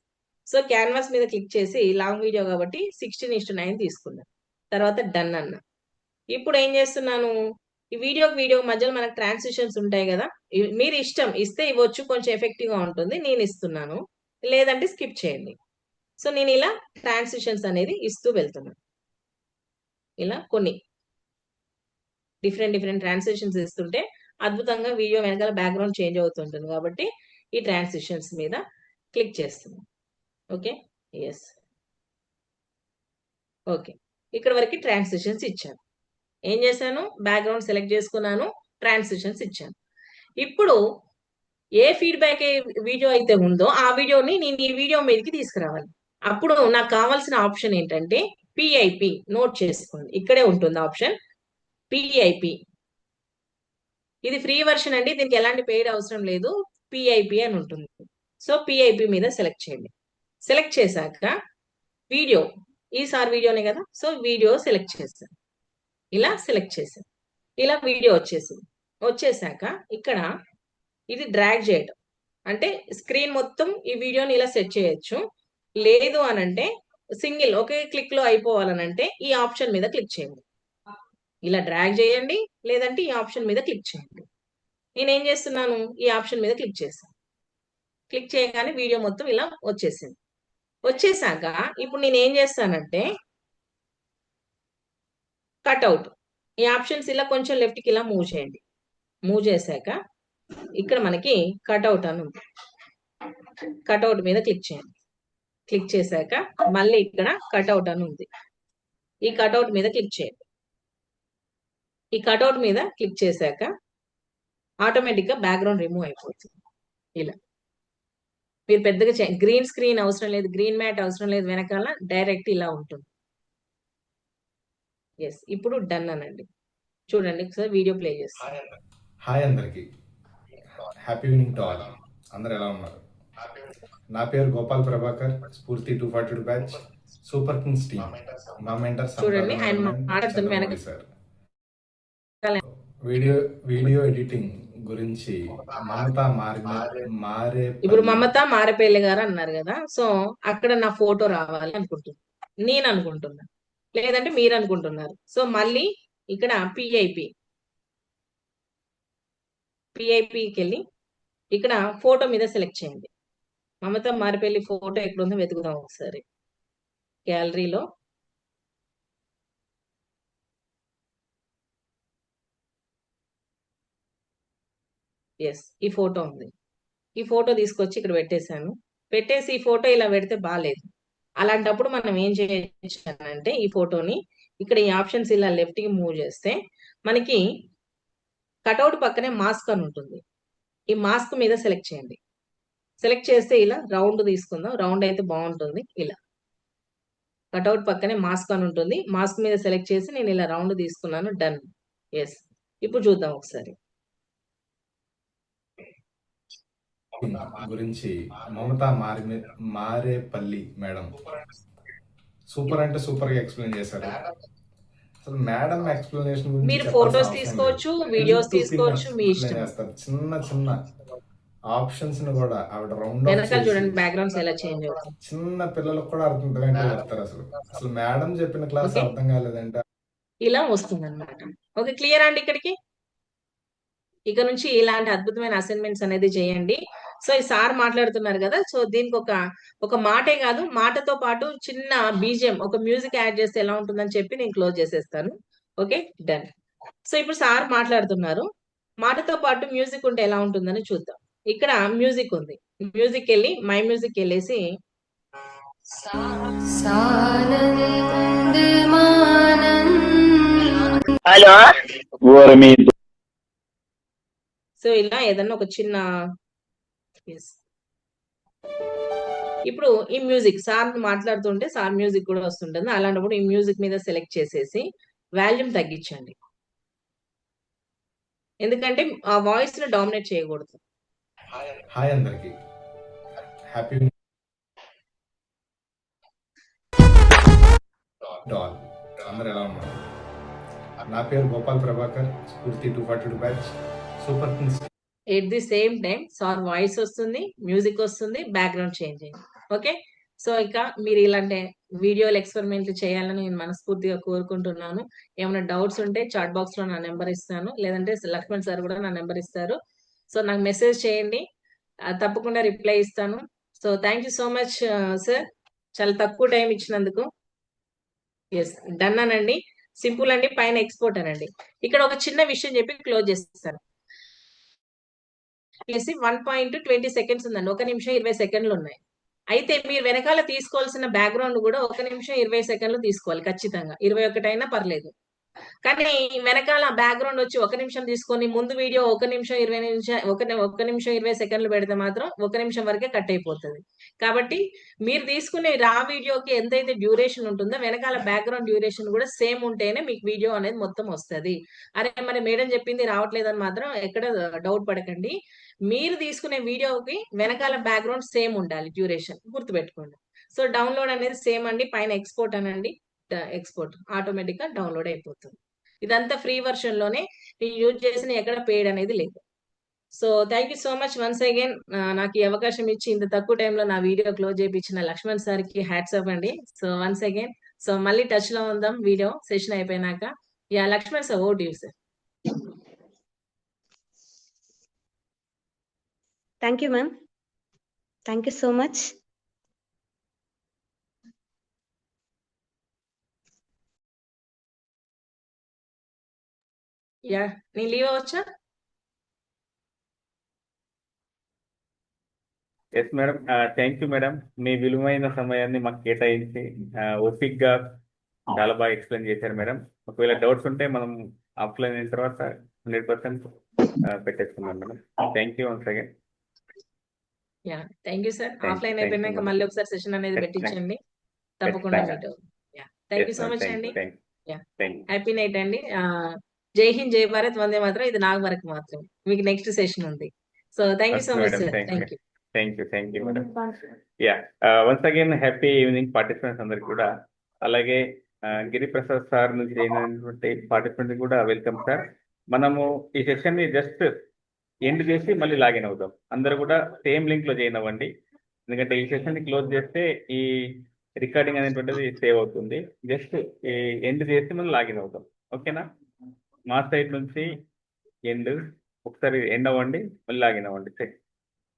సో క్యాన్వాస్ మీద క్లిక్ చేసి లాంగ్ వీడియో కాబట్టి 16:9 తీసుకున్నాను. తర్వాత డన్ అన్న. ఇప్పుడు ఏం చేస్తున్నాను, ఈ వీడియో మధ్యలో మనకు ట్రాన్సిషన్స్ ఉంటాయి కదా, మీరు ఇష్టం ఇస్తే ఇవ్వచ్చు, కొంచెం ఎఫెక్టివ్ గా ఉంటుంది. నేను ఇస్తున్నాను, లేదంటే స్కిప్ చేయండి. సో నేను ఇలా ట్రాన్సిషన్స్ అనేది ఇస్తూ వెళ్తున్నాను. ఇలా కొన్ని డిఫరెంట్ ట్రాన్సిషన్స్ ఇస్తుంటే అద్భుతంగా వీడియో వెనకాల బ్యాక్గ్రౌండ్ చేంజ్ అవుతుంటుంది. కాబట్టి ఈ ట్రాన్సిషన్స్ మీద క్లిక్ చేస్తున్నాను. ఓకే, ఎస్, ఓకే, ఇక్కడ వరకు ట్రాన్సిషన్స్ ఇచ్చాను. ఏం చేశాను, బ్యాక్గ్రౌండ్ సెలెక్ట్ చేసుకున్నాను, ట్రాన్సిషన్స్ ఇచ్చాను. ఇప్పుడు ఏ ఫీడ్బ్యాక్ వీడియో అయితే ఉందో ఆ వీడియోని నేను ఈ వీడియో మీదకి తీసుకురావాలి. అప్పుడు నాకు కావాల్సిన ఆప్షన్ ఏంటంటే పిఐపి. నోట్ చేసుకోండి, ఇక్కడే ఉంటుంది ఆప్షన్ పిఐపి. ఇది ఫ్రీ వర్షన్ అండి, దీనికి ఎలాంటి పెయిడ్ అవసరం లేదు. పిఐపి అని ఉంటుంది. సో పిఐపి మీద సెలెక్ట్ చేయండి. సెలెక్ట్ చేశాక వీడియో, ఈసారి వీడియోనే కదా, సో వీడియో సెలెక్ట్ చేశాను. ఇలా సెలెక్ట్ చేశాను, ఇలా వీడియో వచ్చేసింది. వచ్చేసాక ఇక్కడ ఇది డ్రాగ్ చేయడం అంటే స్క్రీన్ మొత్తం ఈ వీడియోని ఇలా సెట్ చేయొచ్చు. లేదు అనంటే సింగిల్ ఒకే క్లిక్ లో అయిపోవాలనంటే ఈ ఆప్షన్ మీద క్లిక్ చేయండి. ఇలా డ్రాగ్ చేయండి, లేదంటే ఈ ఆప్షన్ మీద క్లిక్ చేయండి. నేనేం చేస్తున్నాను, ఈ ఆప్షన్ మీద క్లిక్ చేశాను. క్లిక్ చేయగానే వీడియో మొత్తం ఇలా వచ్చేసింది. వచ్చేసాక ఇప్పుడు నేను ఏం చేస్తానంటే కట్అవుట్, ఈ ఆప్షన్స్ ఇలా కొంచెం లెఫ్ట్ కి ఇలా మూవ్ చేయండి. మూవ్ చేశాక ఇక్కడ మనకి కట్అవుట్ అని ఉంది. కట్అవుట్ మీద క్లిక్ చేయండి. క్లిక్ చేశాక మళ్ళీ ఇక్కడ కట్అవుట్ అని ఉంది. ఈ కట్అవుట్ మీద క్లిక్ చేయండి. ఈ కట్అవుట్ మీద క్లిక్ చేశాక ఆటోమేటిక్ గా బ్యాక్గ్రౌండ్ రిమూవ్ అయిపోతుంది. ఇలా మీరు పెద్దగా గ్రీన్ స్క్రీన్ అవసరం లేదు, గ్రీన్ మ్యాట్ అవసరం లేదు, వెనకాల డైరెక్ట్ ఇలా ఉంటుంది. ఎస్, ఇప్పుడు డన్ అనండి. చూడండి ఒకసారి వీడియో ప్లే చేస్తాను. హాయ్ అందరికి, హ్యాపీ ఈవినింగ్ టు ఆల్. అందరు ఎలా ఉన్నారు? నా పేరు Gopal Prabhakar, Spoorthi 242 batch, super kings team. మా మెంటర్ చూడండి ఆయన మాట్లాడుతున్న వెనక సార్. వీడియో ఎడిటింగ్ గురించి ఇప్పుడు మమత మారేపల్లి గారు అన్నారు కదా, సో అక్కడ నా ఫోటో రావాలి అనుకుంటున్నాను, నేను అనుకుంటున్నా, లేదంటే మీరు అనుకుంటున్నారు. సో మళ్ళీ ఇక్కడ పిఐపికి వెళ్ళి ఇక్కడ ఫోటో మీద సెలెక్ట్ చేయండి. మమత మారేపల్లి ఫోటో ఎక్కడ ఉందో వెతుకుదాం ఒకసారి గ్యాలరీలో. ఎస్, ఈ ఫోటో ఉంది. ఈ ఫోటో తీసుకొచ్చి ఇక్కడ పెట్టేశాను. పెట్టేసి ఈ ఫోటో ఇలా పెడితే బాగాలేదు. అలాంటప్పుడు మనం ఏం చేయొచ్చు అంటే ఈ ఫోటోని ఇక్కడ ఈ ఆప్షన్స్ ఇలా లెఫ్ట్ కి మూవ్ చేస్తే మనకి కట్అవుట్ పక్కనే మాస్క్ అని ఉంటుంది. ఈ మాస్క్ మీద సెలెక్ట్ చేయండి. సెలెక్ట్ చేస్తే ఇలా రౌండ్ తీసుకుందాం, రౌండ్ అయితే బాగుంటుంది. ఇలా కట్అవుట్ పక్కనే మాస్క్ అని ఉంటుంది. మాస్క్ మీద సెలెక్ట్ చేసి నేను ఇలా రౌండ్ తీసుకున్నాను. డన్. ఎస్, ఇప్పుడు చూద్దాం ఒకసారి. గురించి మమత మారేపల్లి మేడం సూపర్ అంటే సూపర్ గా ఎక్స్ప్లెయిన్ చేశారు. అసలు మేడం ఎక్స్ప్లెనేషన్ గురించి మీరు ఫోటోస్ తీసుకోవచ్చు, వీడియోస్ తీసుకోవచ్చు, మీ ఇష్టం. చిన్న చిన్న ఆప్షన్స్ ని కూడా ఆవిడ రౌండ్ వెనకాల చూడండి బ్యాక్గ్రౌండ్స్ ఎలా చేంజ్ అవుతుంది. చిన్న పిల్లలకు కూడా అర్థం చెప్తారు. అసలు మేడం చెప్పిన క్లాస్ అర్థం కాలేదంటే ఇలా వస్తుంది అనమాట. ఓకే, క్లియర్ అండి ఇక్కడికి. ఇక నుంచి ఇలాంటి అద్భుతమైన అసైన్మెంట్స్ అనేది చేయండి. సో ఈ సార్ మాట్లాడుతున్నారు కదా, సో దీనికి ఒక మాటే కాదు, మాటతో పాటు చిన్న బీజిఎం, ఒక మ్యూజిక్ యాడ్ చేస్తే ఎలా ఉంటుందని చెప్పి నేను క్లోజ్ చేసేస్తాను. Okay, done. సో ఇప్పుడు సార్ మాట్లాడుతున్నారు, మాటతో పాటు మ్యూజిక్ ఉంటే ఎలా ఉంటుందని చూద్దాం. ఇక్కడ మ్యూజిక్ ఉంది. మ్యూజిక్ వెళ్ళి మై మ్యూజిక్ వెళ్ళేసి సో ఇలా ఏదన్నా ఒక చిన్న ఇప్పుడు ఈ మ్యూజిక్ సార్ మాట్లాడుతుంటే సార్ మ్యూజిక్ కూడా వస్తుంటుంది. అలాంటప్పుడు ఈ మ్యూజిక్ మీద సెలెక్ట్ చేసేసి వాల్యూమ్ తగ్గించండి, ఎందుకంటే ఆ వాయిస్ ని డామినేట్ చేయకూడదు. హాయ్ అందరికి, హ్యాపీ ఆల్. అందరు ఎలా ఉన్నారు? నా పేరు Gopal Prabhakar, Spoorthi 242 batch, super Kings. At the same time sir voice వస్తుంది, మ్యూజిక్ వస్తుంది, బ్యాక్గ్రౌండ్ చేంజ్ అయింది. ఓకే, సో ఇక మీరు ఇలాంటి వీడియోలు ఎక్స్పెరిమెంట్లు చేయాలని నేను మనస్ఫూర్తిగా కోరుకుంటున్నాను. ఏమైనా డౌట్స్ ఉంటే చాట్ బాక్స్ లో నా నెంబర్ ఇస్తాను, లేదంటే లక్ష్మణ్ సార్ కూడా నా నెంబర్ ఇస్తారు. సో నాకు మెసేజ్ చేయండి, తప్పకుండా రిప్లై ఇస్తాను. So thank you so much sir, చాలా తక్కువ టైం ఇచ్చినందుకు. ఎస్, డన్ అనండి. సింపుల్ అండి, పైన ఎక్స్పోర్ట్ అనండి. ఇక్కడ ఒక చిన్న విషయం చెప్పి క్లోజ్ చేస్తాను. 1.20 సెకండ్స్ ఉందండి, 1 నిమిషం 20 సెకండ్లు ఉన్నాయి. అయితే మీరు వెనకాల తీసుకోవాల్సిన బ్యాక్గ్రౌండ్ కూడా 1 నిమిషం 20 సెకండ్లు తీసుకోవాలి ఖచ్చితంగా. 21 అయినా పర్లేదు. కానీ వెనకాల బ్యాక్గ్రౌండ్ వచ్చి 1 నిమిషం తీసుకొని ముందు వీడియో 1 నిమిషం 20 నిమిషం 1 నిమిషం 20 సెకండ్లు పెడితే మాత్రం 1 నిమిషం వరకే కట్ అయిపోతుంది. కాబట్టి మీరు తీసుకునే రా వీడియోకి ఎంతైతే డ్యూరేషన్ ఉంటుందో వెనకాల బ్యాక్గ్రౌండ్ డ్యూరేషన్ కూడా సేమ్ ఉంటేనే మీకు వీడియో అనేది మొత్తం వస్తది. అరే మరి మేడం చెప్పింది రావట్లేదని మాత్రం ఎక్కడ డౌట్ పడకండి. మీరు తీసుకునే వీడియోకి వెనకాల బ్యాక్గ్రౌండ్ సేమ్ ఉండాలి డ్యూరేషన్ గుర్తుపెట్టుకోండి. సో డౌన్లోడ్ అనేది సేమ్ అండి, పైన ఎక్స్పోర్ట్ అనండి, ఎక్స్పోర్ట్ ఆటోమేటిక్ గా డౌన్లోడ్ అయిపోతుంది. ఇదంతా ఫ్రీ వర్షన్ లోనే, నేను యూజ్ చేసిన ఎక్కడ పెయిడ్ అనేది లేదు. So thank you so much once again, నాకు ఈ అవకాశం ఇచ్చి ఇంత తక్కువ టైంలో నా వీడియో క్లోజ్ చేయించిన లక్ష్మణ్ సార్ కి హ్యాట్స్ ఆఫ్ అండి. సో వన్స్ అగైన్, సో మళ్ళీ టచ్ లో ఉందాం వీడియో సెషన్ అయిపోయినాక. Yeah Lakshman sir, over to you sir. Thank you, ma'am. Thank you so much. Yeah, నేను లీవ్ అవ్వచ్చా? Yes madam, thank you madam. మీ విలువైన సమయాన్ని మాకు కేటాయించి ఓపిక్ గా చాలా బాగా ఎక్స్ప్లెయిన్ చేశారు మేడం. ఒకవేళ డౌట్స్ ఉంటే మనం ఆఫ్లైన్ అయిన తర్వాత 100% పెట్టేసుకున్నాం madam. Thank you once again. Yeah, thank you sir. Thank you, offline thank you, అయిపోయినాక madam. మళ్ళీ ఒకసారి సెషన్ అనేది Yes, పెట్టించండి, తప్పకుండా thank you. మీట్ అవుతుంది. Yeah, thank you so much అండి. Yeah, thank you. Happy night అండి. జై హింద్, జై భారత్, వందే మాత్రం. ఇది నాకు వరకు మాత్రం, మీకు నెక్స్ట్ సెషన్ ఉంది. So thank you so much sir. Thank you. Thank you madam. Yeah, once again happy evening participants అందరికి కూడా. అలాగే గిరిప్రసాద్ సార్ నుంచి అయినటువంటి పార్టిసిపెంట్స్ కూడా వెల్కమ్ సార్. మనము ఈ సెషన్ ని జస్ట్ ఎండ్ చేసి మళ్ళీ లాగిన్ అవుతాం. అందరూ కూడా సేమ్ లింక్ లో జాయిన్ అవ్వండి, ఎందుకంటే ఈ సెషన్ ని క్లోజ్ చేస్తే ఈ రికార్డింగ్ అనేటువంటిది సేవ్ అవుతుంది. జస్ట్ ఎండ్ చేసి మనం లాగిన్ అవుతాం. ఓకేనా? మా సైడ్ నుంచి ఎండ్, ఒకసారి ఎండ్ అవ్వండి, మళ్ళీ లాగిన్ అవ్వండి.